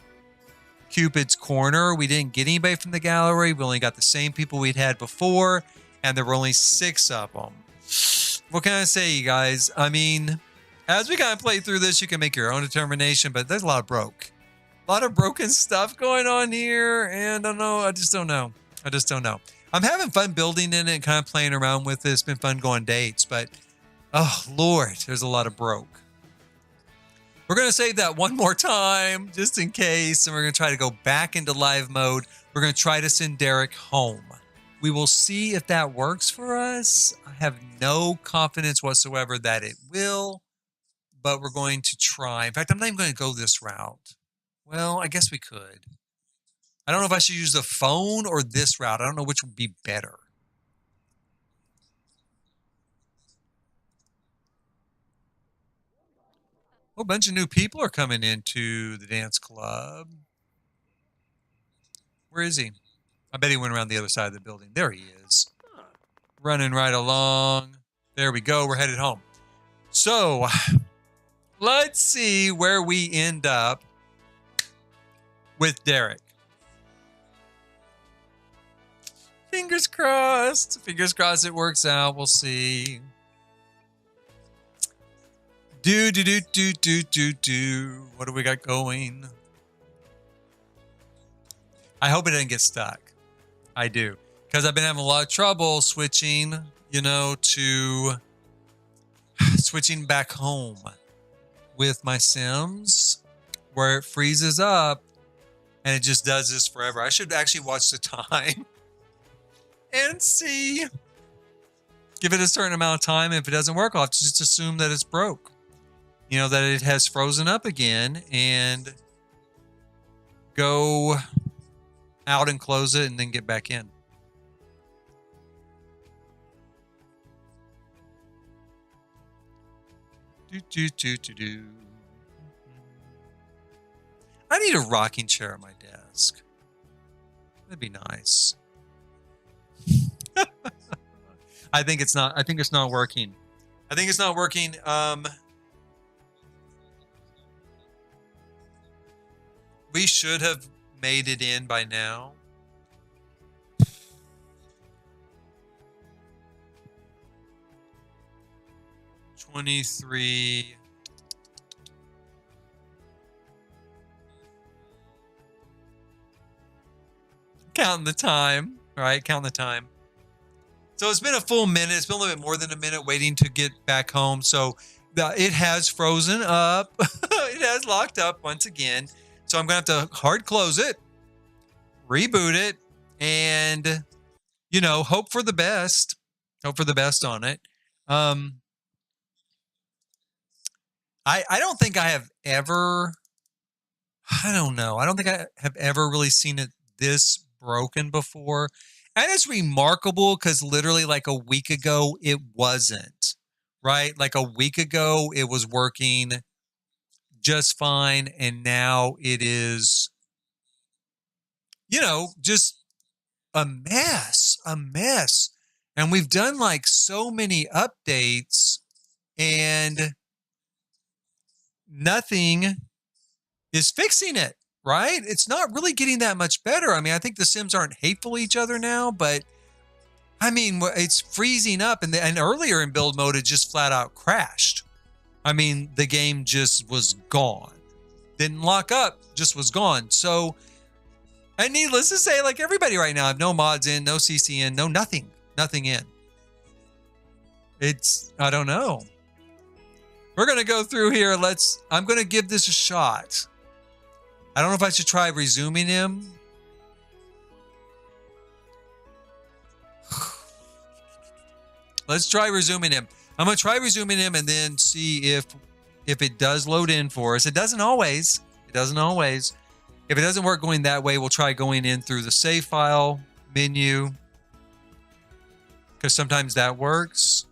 Cupid's Corner. We didn't get anybody from the gallery. We only got the same people we'd had before. And there were only 6 of them. What can I say, you guys? I mean, as we kind of play through this, you can make your own determination, but there's a lot of broken stuff going on here. And I don't know. I just don't know. I'm having fun building in it and kind of playing around with it. It's been fun going dates, but oh, Lord, there's a lot of broke. We're going to save that one more time just in case. And we're going to try to go back into live mode. We're going to try to send Derek home. We will see if that works for us. I have no confidence whatsoever that it will, but we're going to try. In fact, I'm not even going to go this route. Well, I guess we could. I don't know if I should use the phone or this route. I don't know which would be better. A bunch of new people are coming into the dance club. Where is he? I bet he went around the other side of the building. There he is. Running right along. There we go. We're headed home. So, let's see where we end up with Derek. Fingers crossed. Fingers crossed it works out. We'll see. Do. What do we got going? I hope it doesn't get stuck. I do. Because I've been having a lot of trouble switching, you know, to switching back home with my Sims where it freezes up and it just does this forever. I should actually watch the time and see. Give it a certain amount of time. If it doesn't work, I'll have to just assume that it's broke. You know, that it has frozen up again and go out and close it and then get back in. Do. I need a rocking chair at my desk. That'd be nice. I think it's not working. We should have made it in by now. $23. Counting the time, right? Counting the time. So it's been a full minute. It's been a little bit more than a minute waiting to get back home. So it has frozen up. It has locked up once again. So I'm going to have to hard close it, reboot it, and, hope for the best. Hope for the best on it. I don't think I have ever, I don't know. I don't think I have ever really seen it this broken before. And it's remarkable because literally like a week ago, it wasn't, right? Like a week ago, it was working just fine. And now it is, just a mess. And we've done like so many updates and nothing is fixing it, right? It's not really getting that much better. I mean, I think the Sims aren't hateful to each other now, but I mean, it's freezing up. And earlier in build mode, it just flat out crashed. I mean, the game just was gone. Didn't lock up, just was gone. So, and needless to say, like everybody right now, I have no mods in, no CCN, no nothing in. I don't know. We're going to go through here. I'm going to give this a shot. I don't know if I should try resuming him. Let's try resuming him. I'm going to try resuming him and then see if it does load in for us. It doesn't always. If it doesn't work going that way, we'll try going in through the save file menu, because sometimes that works.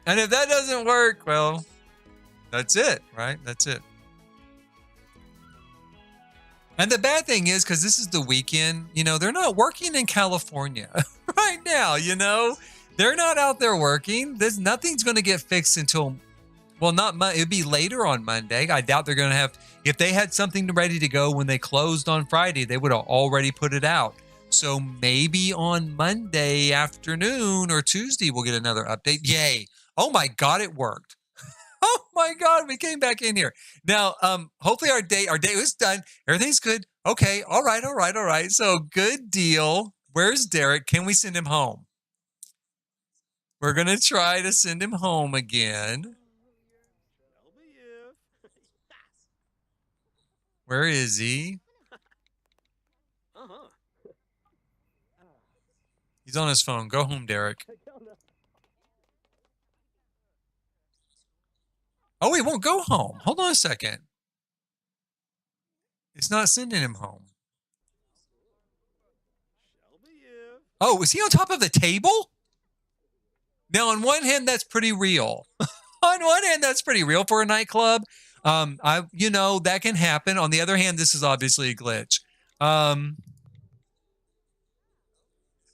And if that doesn't work, well, that's it, right? That's it. And the bad thing is, because this is the weekend, they're not working in California right now, They're not out there working. Nothing's going to get fixed until, well, it'd be later on Monday. I doubt they're going to have, if they had something ready to go when they closed on Friday, they would have already put it out. So maybe on Monday afternoon or Tuesday, we'll get another update. Yay. Oh my God, it worked. Oh my God, we came back in here. Now, hopefully our day was done. Everything's good. Okay, all right. So good deal. Where's Derek? Can we send him home? We're going to try to send him home again. Where is he? He's on his phone. Go home, Derek. Oh, he won't go home. Hold on a second. It's not sending him home. Oh, is he on top of the table? Now, on one hand, that's pretty real. On one hand, that's pretty real for a nightclub. That can happen. On the other hand, this is obviously a glitch.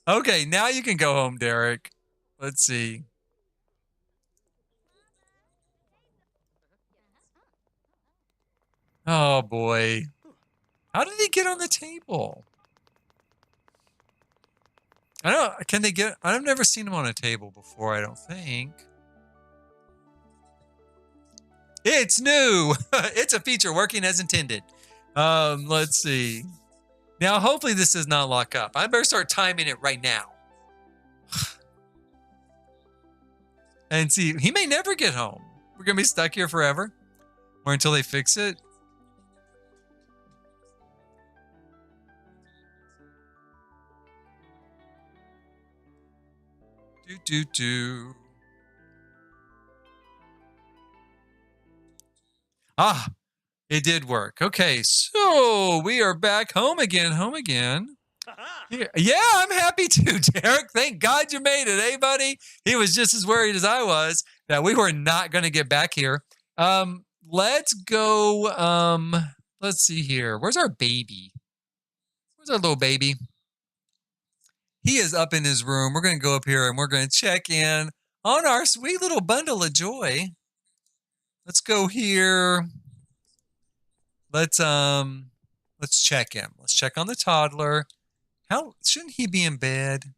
Okay, now you can go home, Derek. Let's see. Oh, boy. How did he get on the table? I don't know. Can they get... I've never seen him on a table before, I don't think. It's new. It's a feature working as intended. Let's see. Now, hopefully this does not lock up. I better start timing it right now. And see, he may never get home. We're going to be stuck here forever. Or until they fix it. Do. Ah, it did work. Okay, so we are back home again. Yeah, I'm happy too, Derek. Thank God you made it, eh, buddy? He was just as worried as I was that we were not going to get back here. Let's go. Let's see here. Where's our baby? Where's our little baby? He is up in his room. We're going to go up here and we're going to check in on our sweet little bundle of joy. Let's go here. Let's check him. Let's check on the toddler. How shouldn't he be in bed?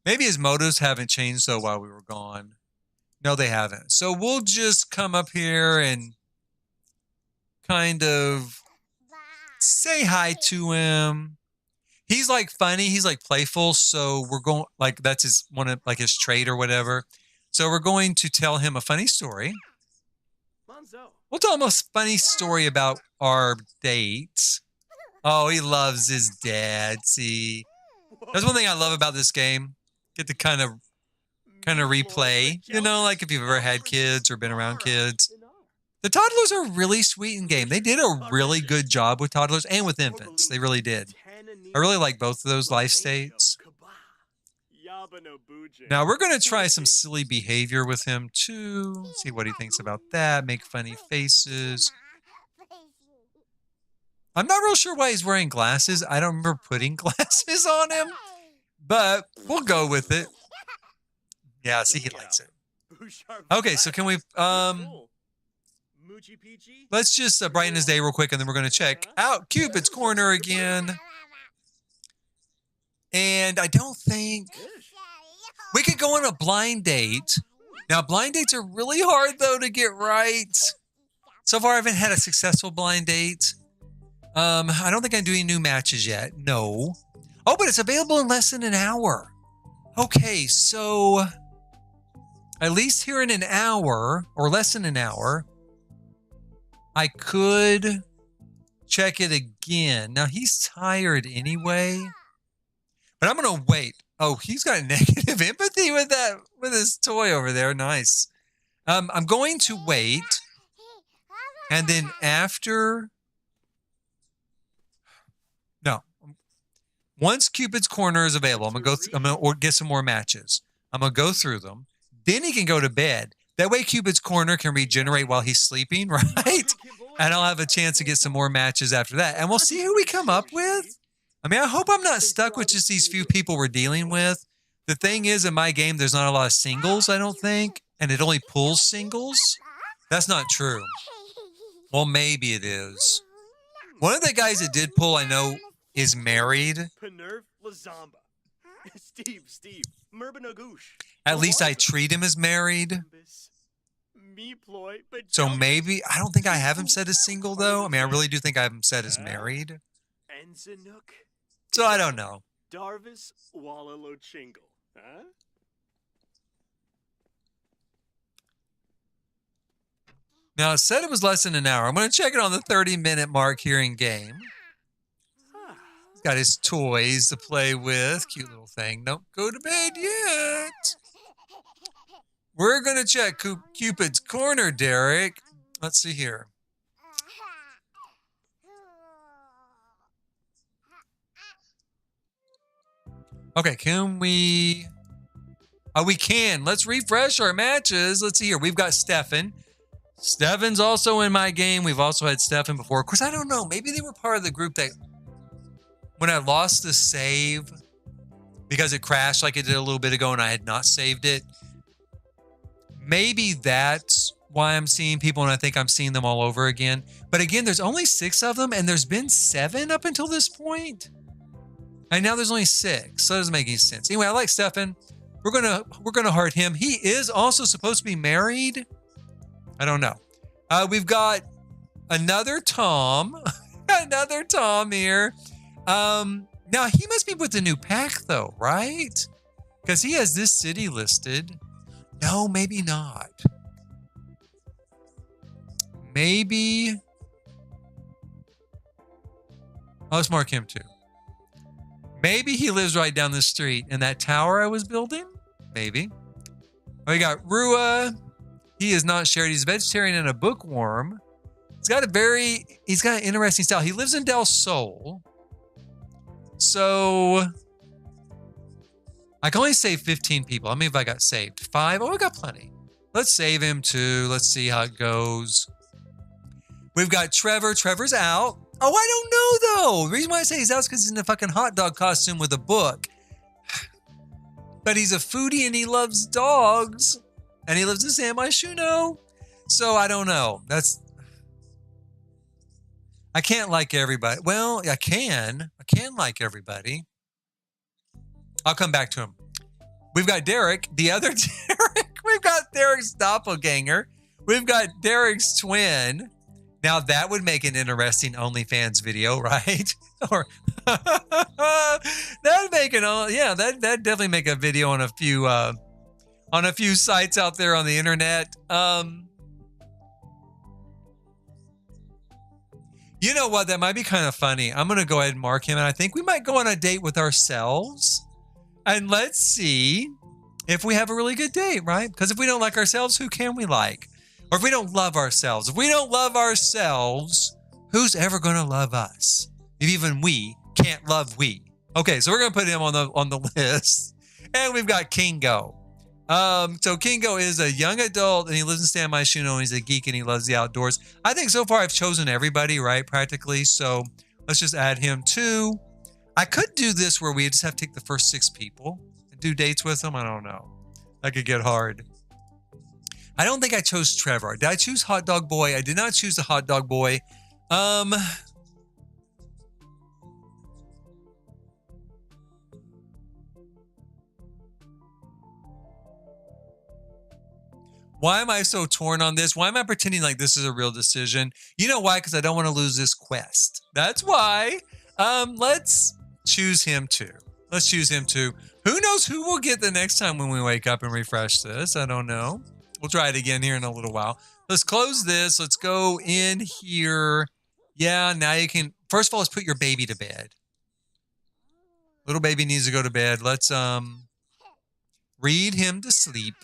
Maybe his motives haven't changed though while we were gone. No, they haven't. So we'll just come up here and kind of say hi to him. He's like funny. He's like playful. So we're going like that's his his trait or whatever. So we're going to tell him a funny story. We'll tell him a funny story about our date. Oh, he loves his dad. See, that's one thing I love about this game. Get to kind of replay. You know, like if you've ever had kids or been around kids. The toddlers are really sweet in game. They did a really good job with toddlers and with infants. They really did. I really like both of those life states. Now we're going to try some silly behavior with him too. See what he thinks about that. Make funny faces. I'm not real sure why he's wearing glasses. I don't remember putting glasses on him, but we'll go with it. Yeah, see, he likes it. Okay, so can we, let's just brighten his day real quick, and then we're going to check out Cupid's Corner again. And I don't think we could go on a blind date. Now, blind dates are really hard, though, to get right. So far, I haven't had a successful blind date. I don't think I'm doing new matches yet. No. Oh, but it's available in less than an hour. Okay, so at least here in an hour, or less than an hour, I could check it again. Now, he's tired anyway, but I'm going to wait. Oh, he's got negative empathy with that, with his toy over there. Nice. I'm going to wait, and then after... No. Once Cupid's Corner is available, I'm gonna get some more matches. I'm gonna go through them. Then he can go to bed. That way Cupid's Corner can regenerate while he's sleeping, right? And I'll have a chance to get some more matches after that. And we'll see who we come up with. I mean, I hope I'm not stuck with just these few people we're dealing with. The thing is, in my game, there's not a lot of singles, I don't think. And it only pulls singles. That's not true. Well, maybe it is. One of the guys that did pull, I know, is married. At least I treat him as married. So maybe, I don't think I have him set as single, though. I mean, I really do think I have him set as married. So I don't know. Now, it said it was less than an hour. I'm going to check it on the 30-minute mark here in game. He's got his toys to play with. Cute little thing. Don't go to bed yet. We're going to check Cupid's Corner, Derek. Let's see here. Okay, can we... Oh, we can. Let's refresh our matches. Let's see here. We've got Stefan. Stefan's also in my game. We've also had Stefan before. Of course, I don't know. Maybe they were part of the group that... When I lost the save, because it crashed like it did a little bit ago and I had not saved it, maybe that's why I'm seeing people and I think I'm seeing them all over again. But again, there's only 6 of them and there's been 7 up until this point. And now there's only 6, so that doesn't make any sense. Anyway, I like Stefan. We're gonna heart him. He is also supposed to be married. I don't know. We've got another Tom. Another Tom here. Now he must be with the new pack though, right? Because he has this city listed. No, maybe not. Maybe. Oh, let's mark him too. Maybe he lives right down the street in that tower I was building. Maybe. Oh, we got Rua. He is not shared. He's a vegetarian and a bookworm. He's got an interesting style. He lives in Del Sol. So I can only save 15 people. How many have I got saved? 5? Oh, I got plenty. Let's save him too. Let's see how it goes. We've got Trevor. Trevor's out. Oh, I don't know though. The reason why I say he's out is because he's in a fucking hot dog costume with a book. But he's a foodie and he loves dogs. And he lives in San Myshuno. So I don't know. I can't like everybody. Well, I can like everybody. I'll come back to him. We've got Derek, the other Derek. We've got Derek's doppelganger. We've got Derek's twin. Now that would make an interesting OnlyFans video, right? Or that'd make that'd definitely make a video on a few sites out there on the internet. You know what? That might be kind of funny. I'm going to go ahead and mark him. And I think we might go on a date with ourselves. And let's see if we have a really good date, right? Because if we don't like ourselves, who can we like? Or if we don't love ourselves. If we don't love ourselves, who's ever going to love us? If even we can't love we. Okay, so we're going to put him on the list. And we've got Kingo. So Kingo is a young adult and he lives in San Myshuno and he's a geek and he loves the outdoors. I think so far I've chosen everybody, right? Practically. So let's just add him too. I could do this where we just have to take the first 6 people and do dates with them. I don't know. That could get hard. I don't think I chose Trevor. Did I choose Hot Dog Boy? I did not choose the Hot Dog Boy. Why am I so torn on this? Why am I pretending like this is a real decision? You know why? Because I don't want to lose this quest. That's why. Let's choose him too. Let's choose him too. Who knows who we'll get the next time when we wake up and refresh this? I don't know. We'll try it again here in a little while. Let's close this. Let's go in here. Yeah, now you can. First of all, let's put your baby to bed. Little baby needs to go to bed. Let's read him to sleep.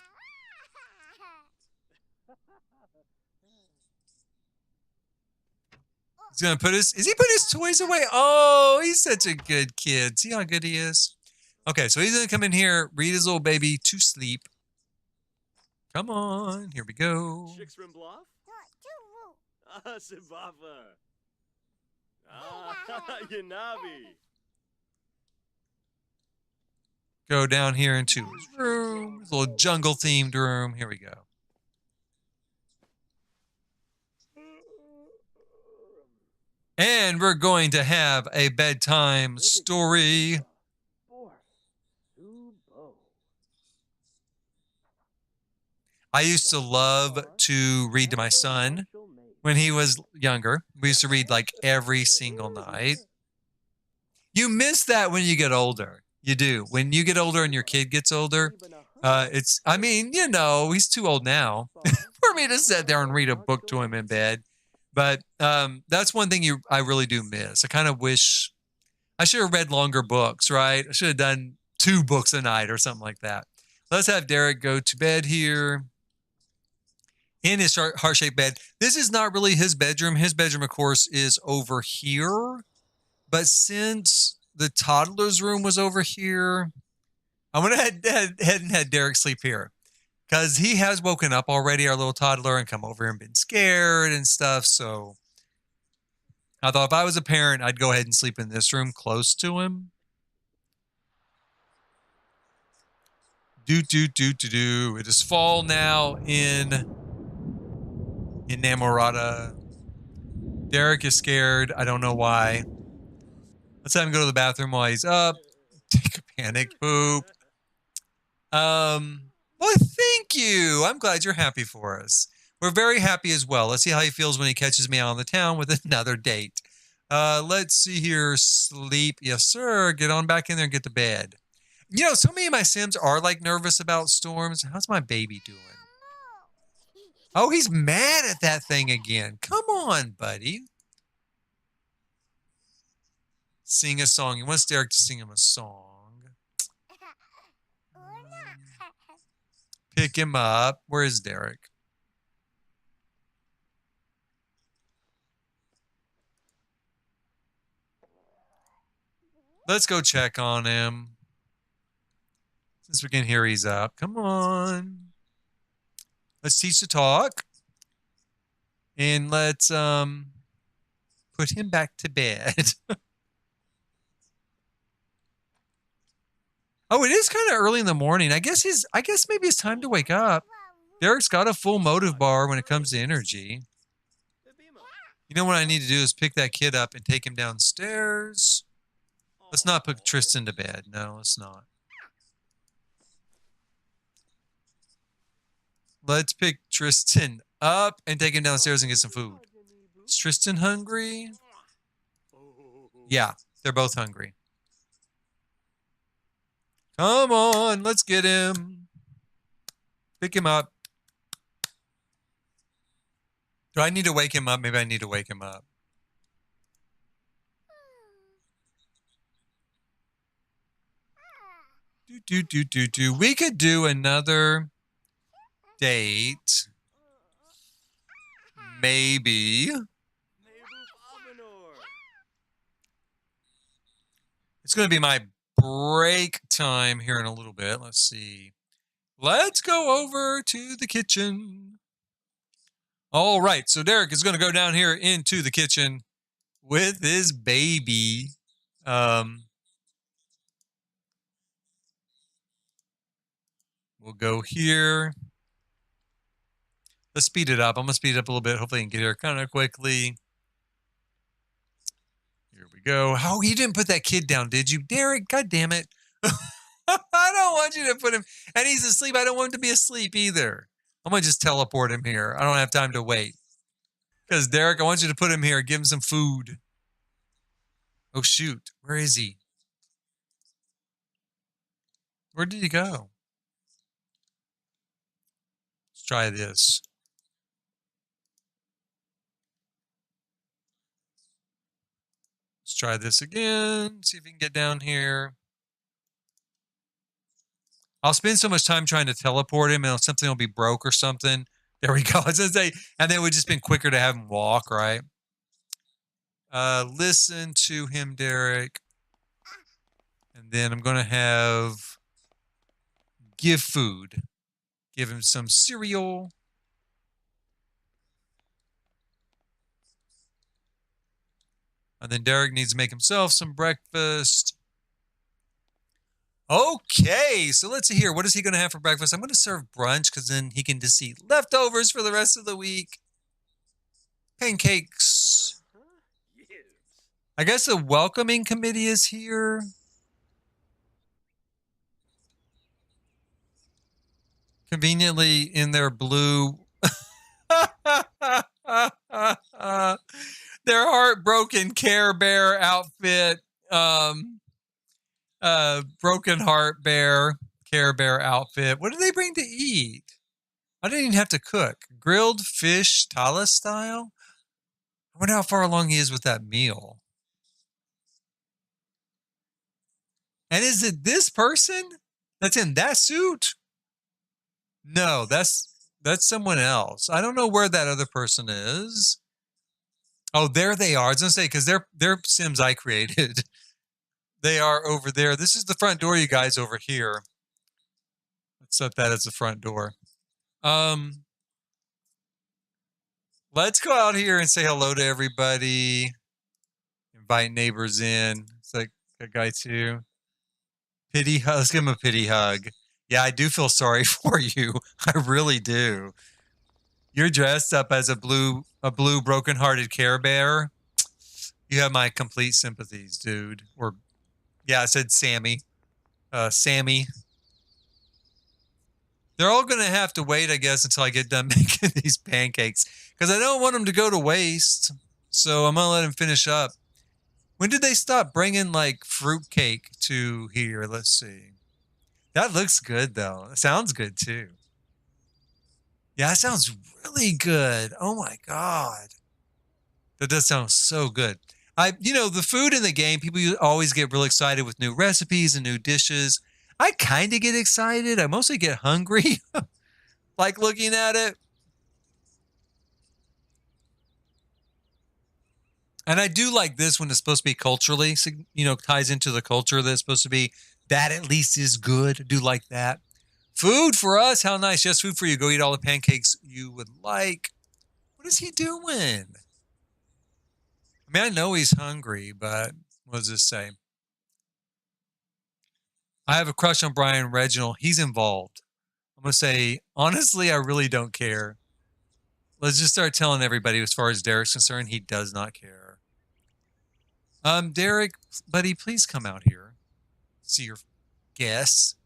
He's gonna put his. Is he putting his toys away? Oh, he's such a good kid. See how good he is. Okay, so he's gonna come in here, read his little baby to sleep. Come on, here we go. Go down here into his room, his little jungle themed room. Here we go. And we're going to have a bedtime story. I used to love to read to my son when he was younger. We used to read like every single night. You miss that when you get older. You do. When you get older and your kid gets older, I mean, you know, he's too old now for me to sit there and read a book to him in bed. But that's one thing I really do miss. I kind of wish I should have read longer books, right? I should have done 2 books a night or something like that. Let's have Derek go to bed here in his heart-shaped bed. This is not really his bedroom. His bedroom, of course, is over here. But since the toddler's room was over here, I'm going to head and have Derek sleep here. Because he has woken up already, our little toddler, and come over and been scared and stuff. So I thought if I was a parent, I'd go ahead and sleep in this room close to him. It is fall now in Namorata. Derek is scared. I don't know why. Let's have him go to the bathroom while he's up. Take a panic poop. Well, thank you. I'm glad you're happy for us. We're very happy as well. Let's see how he feels when he catches me out on the town with another date. Let's see here. Sleep. Yes, sir. Get on back in there and get to bed. You know, so many of my Sims are like nervous about storms. How's my baby doing? Oh, he's mad at that thing again. Come on, buddy. Sing a song. He wants Derek to sing him a song. Pick him up. Where is Derek? Let's go check on him. Since we can hear he's up. Come on. Let's teach to talk. And let's put him back to bed. Oh, it is kind of early in the morning. I guess maybe it's time to wake up. Derek's got a full motive bar when it comes to energy. You know what I need to do is pick that kid up and take him downstairs. Let's not put Tristan to bed. No, let's not. Let's pick Tristan up and take him downstairs and get some food. Is Tristan hungry? Yeah, they're both hungry. Come on, let's get him. Pick him up. Do I need to wake him up? Maybe I need to wake him up. We could do another date. Maybe. It's going to be my break time here in a little bit. Let's see. Let's go over to the kitchen. All right. So Derek is going to go down here into the kitchen with his baby. We'll go here. Let's speed it up. I'm going to speed it up a little bit. Hopefully I can get here kind of quickly. Here we go. Oh, you didn't put that kid down, did you? Derek, God damn it. I don't want you to put him. And he's asleep. I don't want him to be asleep either. I'm going to just teleport him here. I don't have time to wait. Because, Derek, I want you to put him here. Give him some food. Oh, shoot. Where is he? Where did he go? Let's try this. Let's try this again. See if we can get down here. I'll spend so much time trying to teleport him and something will be broke or something. There we go. I was going to say, and then it would just been quicker to have him walk, right? Listen to him, Derek. And then I'm going to have give food. Give him some cereal. And then Derek needs to make himself some breakfast. Okay, so let's see here. What is he going to have for breakfast? I'm going to serve brunch because then he can just eat leftovers for the rest of the week. Pancakes. I guess the welcoming committee is here. Conveniently in their blue. Their heartbroken Care Bear outfit. Broken Heart Bear, Care Bear outfit. What do they bring to eat? I didn't even have to cook. Grilled fish, Tala style? I wonder how far along he is with that meal. And is it this person that's in that suit? No, that's someone else. I don't know where that other person is. Oh, there they are. I was going to say, because they're Sims I created. They are over there. This is the front door, you guys, over here. Let's set that as the front door. Let's go out here and say hello to everybody. Invite neighbors in. It's like a guy too. Pity hug. Let's give him a pity hug. Yeah, I do feel sorry for you. I really do. You're dressed up as a blue broken-hearted Care Bear. You have my complete sympathies, dude. Or yeah, I said Sammy. Sammy. They're all going to have to wait, I guess, until I get done making these pancakes. Because I don't want them to go to waste. So I'm going to let them finish up. When did they stop bringing, like, fruitcake to here? Let's see. That looks good, though. It sounds good, too. Yeah, that sounds really good. Oh, my God. That does sound so good. The food in the game, people always get real excited with new recipes and new dishes. I kind of get excited. I mostly get hungry, like looking at it. And I do like this when it's supposed to be culturally, ties into the culture that it's supposed to be. That at least is good. I do like that. Food for us, how nice. Yes, food for you. Go eat all the pancakes you would like. What is he doing? I mean, I know he's hungry, but what does this say? I have a crush on Brian Reginald. He's involved. I'm going to say, honestly, I really don't care. Let's just start telling everybody as far as Derek's concerned, he does not care. Derek, buddy, please come out here. See your guests.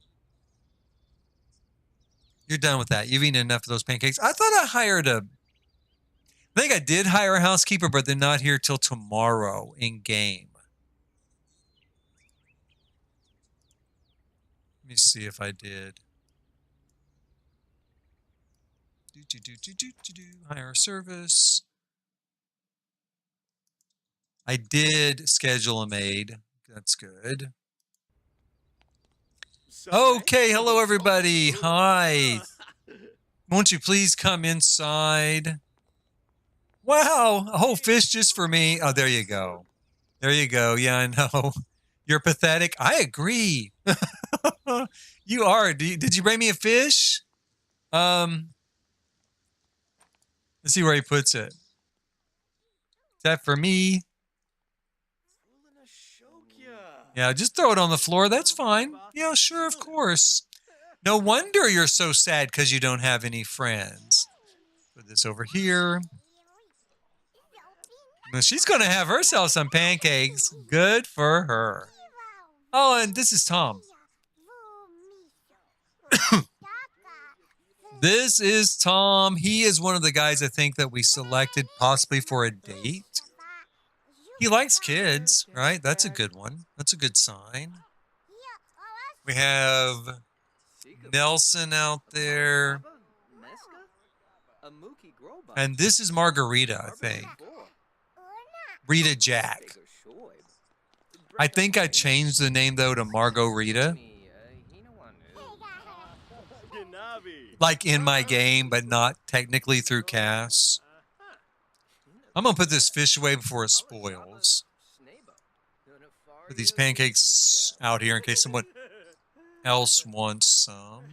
You're done with that. You've eaten enough of those pancakes. I thought I think I did hire a housekeeper, but they're not here till tomorrow in game. Let me see if I did. Hire a service. I did schedule a maid. That's good. Okay, hello everybody. Hi. Won't you please come inside? Wow, a whole fish just for me. Oh, there you go. There you go. Yeah, I know. You're pathetic. I agree. You are. Did you bring me a fish? Let's see where he puts it. Is that for me? Yeah, just throw it on the floor. That's fine. Yeah, sure, of course. No wonder you're so sad because you don't have any friends. Put this over here. Well, she's going to have herself some pancakes. Good for her. Oh, and this is Tom. This is Tom. He is one of the guys I think that we selected possibly for a date. He likes kids, right? That's a good one. That's a good sign. We have Nelson out there. And this is Margarita, I think. Rita Jack. I think I changed the name, though, to Margot Rita. Like in my game, but not technically through Cass. I'm going to put this fish away before it spoils. Put these pancakes out here in case someone else wants some.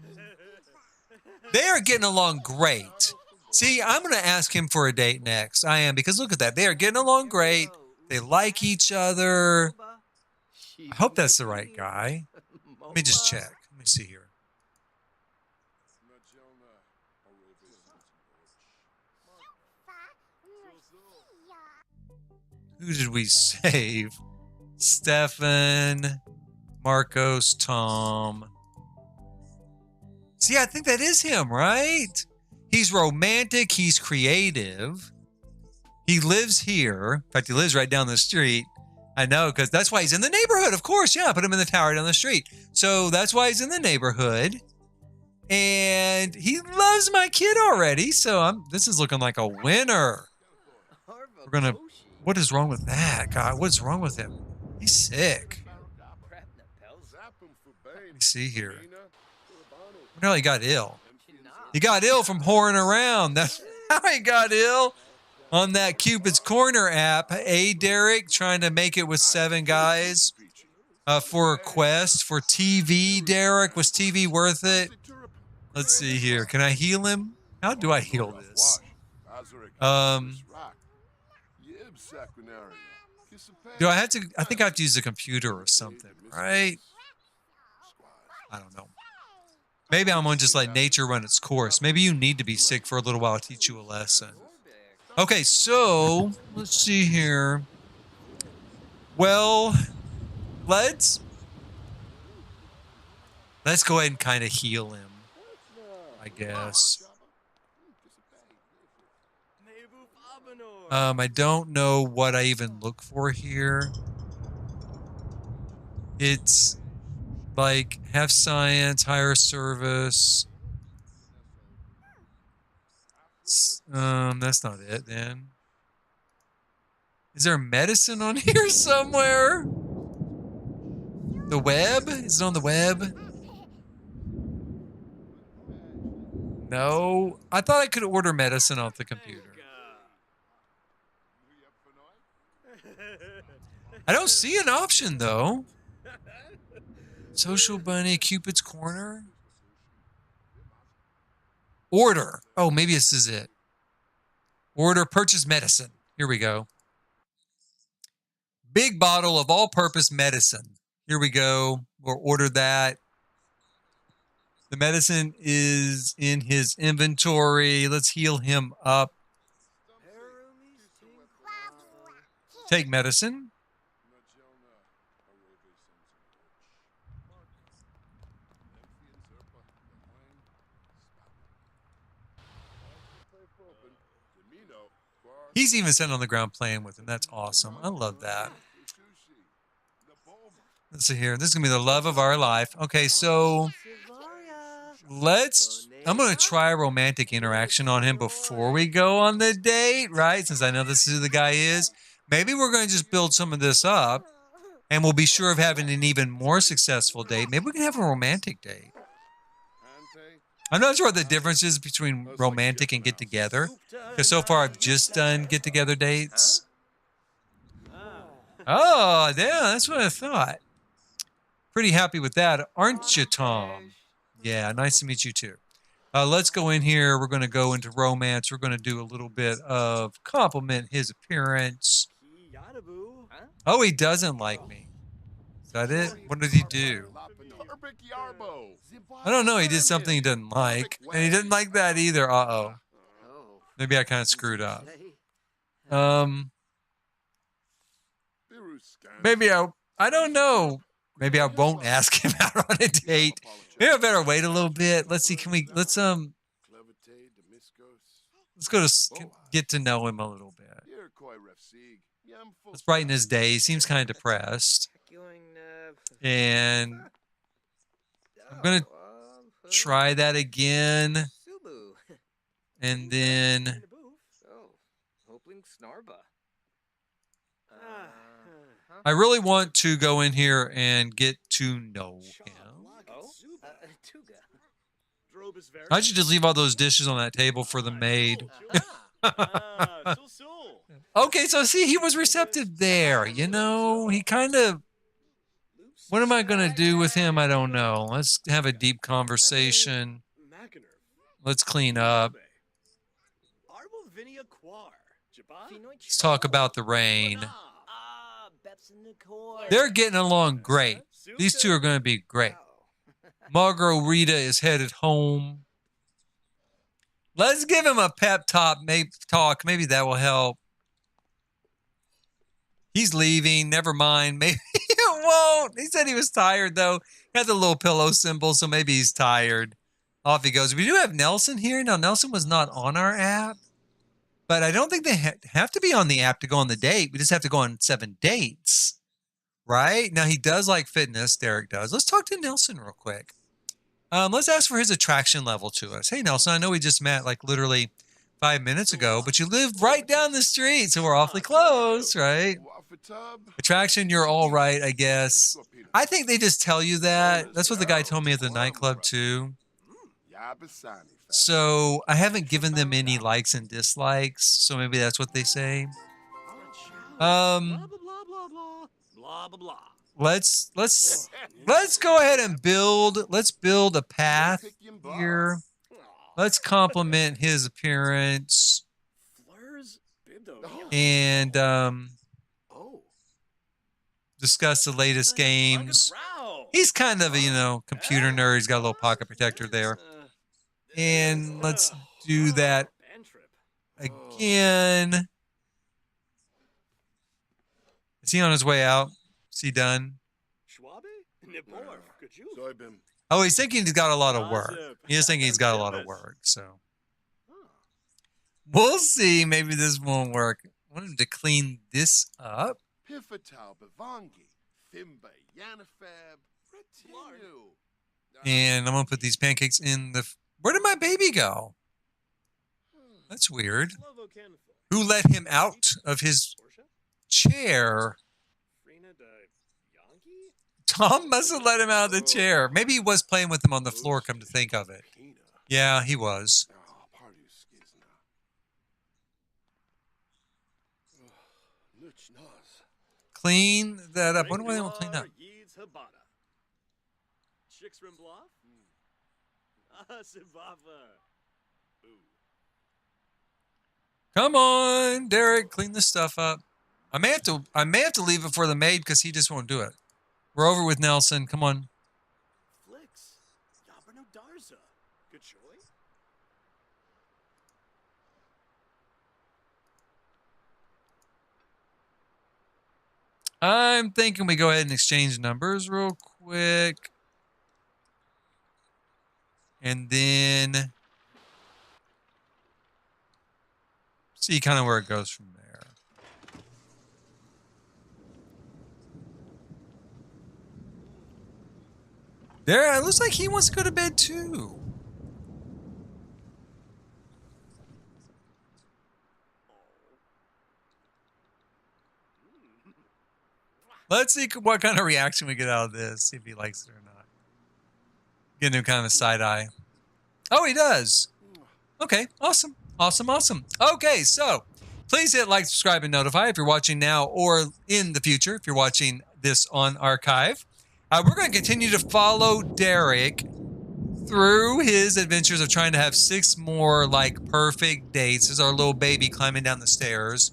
They are getting along great. See, I'm going to ask him for a date next. I am, because look at that. They are getting along great. They like each other. I hope that's the right guy. Let me just check. Let me see here. Who did we save? Stefan, Marcos, Tom. See, I think that is him, right? He's romantic. He's creative. He lives here. In fact, he lives right down the street. I know, because that's why he's in the neighborhood, of course. Yeah, I put him in the tower down the street. So that's why he's in the neighborhood. And he loves my kid already. So this is looking like a winner. We're going to... What is wrong with that? God, what's wrong with him? He's sick. Let me see here. No, he got ill. He got ill from whoring around. That's how he got ill. On that Cupid's Corner app. Hey, Derek, trying to make it with 7 guys for a quest for TV. Derek, was TV worth it? Let's see here. Can I heal him? How do I heal this? Do I have to? I think I have to use a computer or something, right? I don't know. Maybe I'm going to just let nature run its course. Maybe you need to be sick for a little while to teach you a lesson. Okay, so let's see here. Well, let's go ahead and kind of heal him, I guess. I don't know what I even look for here. It's like have science, higher service. That's not it then. Is there medicine on here somewhere? The web? Is it on the web? No. I thought I could order medicine off the computer. I don't see an option, though. Social Bunny, Cupid's Corner. Order. Oh, maybe this is it. Order, purchase medicine. Here we go. Big bottle of all-purpose medicine. Here we go. We'll order that. The medicine is in his inventory. Let's heal him up. Take medicine. He's even sitting on the ground playing with him. That's awesome. I love that. Let's see here. This is going to be the love of our life. Okay, so I'm going to try a romantic interaction on him before we go on the date, right? Since I know this is who the guy is. Maybe we're going to just build some of this up And we'll be sure of having an even more successful date. Maybe we can have a romantic date. I'm not sure what the difference is between romantic and get together. Because so far I've just done get together dates. Oh, yeah, that's what I thought. Pretty happy with that, aren't you, Tom? Yeah, nice to meet you too. Let's go in here. We're going to go into romance. We're going to do a little bit of compliment his appearance. Oh, he doesn't like me. Is that it? What did he do? I don't know. He did something he doesn't like. And he didn't like that either. Uh-oh. Maybe I kind of screwed up. Maybe I don't know. Maybe I won't ask him out on a date. Maybe I better wait a little bit. Let's see. Let's go to get to know him a little bit. Let's brighten his day. He seems kind of depressed. And I'm going to try that again. And then I really want to go in here and get to know him. I should just leave all those dishes on that table for the maid. Okay, so see, he was receptive there. You know, he kind of... What am I going to do with him? I don't know. Let's have a deep conversation. Let's clean up. Let's talk about the rain. They're getting along great. These two are going to be great. Margarita is headed home. Let's give him a pep talk. Maybe that will help. He's leaving. Never mind. Maybe it won't. He said he was tired, though. He had the little pillow symbol, so maybe he's tired. Off he goes. We do have Nelson here. Now, Nelson was not on our app, but I don't think they have to be on the app to go on the date. We just have to go on 7 dates, right? Now, he does like fitness. Derek does. Let's talk to Nelson real quick. Let's ask for his attraction level to us. Hey, Nelson, I know we just met like literally 5 minutes ago, but you live right down the street, so we're awfully close, right? Attraction, you're all right, I guess. I think they just tell you that. That's what the guy told me at the nightclub, too. So I haven't given them any likes and dislikes, so maybe that's what they say. Let's go ahead and build. Let's build a path here. Let's compliment his appearance. And discuss the latest games. He's kind of a, computer nerd. He's got a little pocket protector there. And let's do that again. Is he on his way out? Is he done? Oh, he's thinking he's got a lot of work. He is thinking he's got a lot of work, so. We'll see. Maybe this won't work. I want him to clean this up. And I'm going to put these pancakes in the... Where did my baby go? That's weird. Who let him out of his chair? Tom must have let him out of the chair. Maybe he was playing with him on the floor, come to think of it. Yeah, he was. Clean that up. I wonder why they won't clean up. Come on, Derek, clean this stuff up. I may have to leave it for the maid because he just won't do it. We're over with Nelson. Come on. I'm thinking we go ahead and exchange numbers real quick. And then see kind of where it goes from there. There, it looks like he wants to go to bed too. Let's see what kind of reaction we get out of this. See if he likes it or not. Getting him kind of a side eye. Oh, he does. Okay, awesome. Awesome, awesome. Okay, so please hit like, subscribe, and notify if you're watching now or in the future, if you're watching this on archive. We're going to continue to follow Derek through his adventures of trying to have 6 more like perfect dates. There's our little baby climbing down the stairs.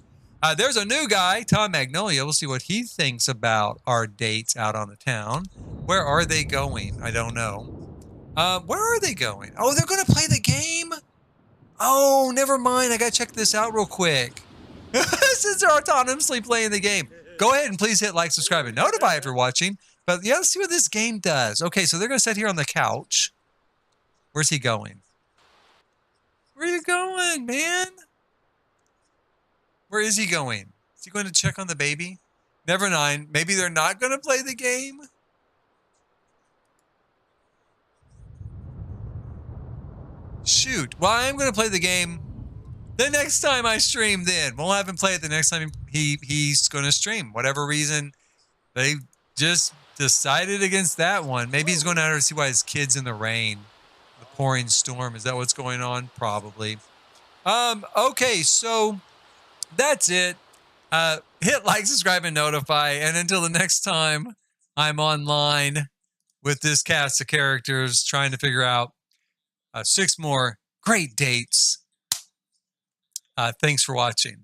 There's a new guy, Tom Magnolia. We'll see what he thinks about our dates out on the town. Where are they going? I don't know. Where are they going? Oh, they're going to play the game? Oh, never mind. I got to check this out real quick. Since they're autonomously playing the game. Go ahead and please hit like, subscribe, and notify if you're watching. But yeah, let's see what this game does. Okay, so they're going to sit here on the couch. Where's he going? Where are you going, man? Where is he going? Is he going to check on the baby? Never mind. Maybe they're not going to play the game. Shoot. Well, I am going to play the game the next time I stream then. We'll have him play it the next time he's going to stream. Whatever reason, they just decided against that one. Maybe he's going out to see why his kid's in the rain. The pouring storm. Is that what's going on? Probably. Okay, so that's it. Hit like, subscribe, and notify. And until the next time I'm online with this cast of characters trying to figure out 6 more great dates. Thanks for watching.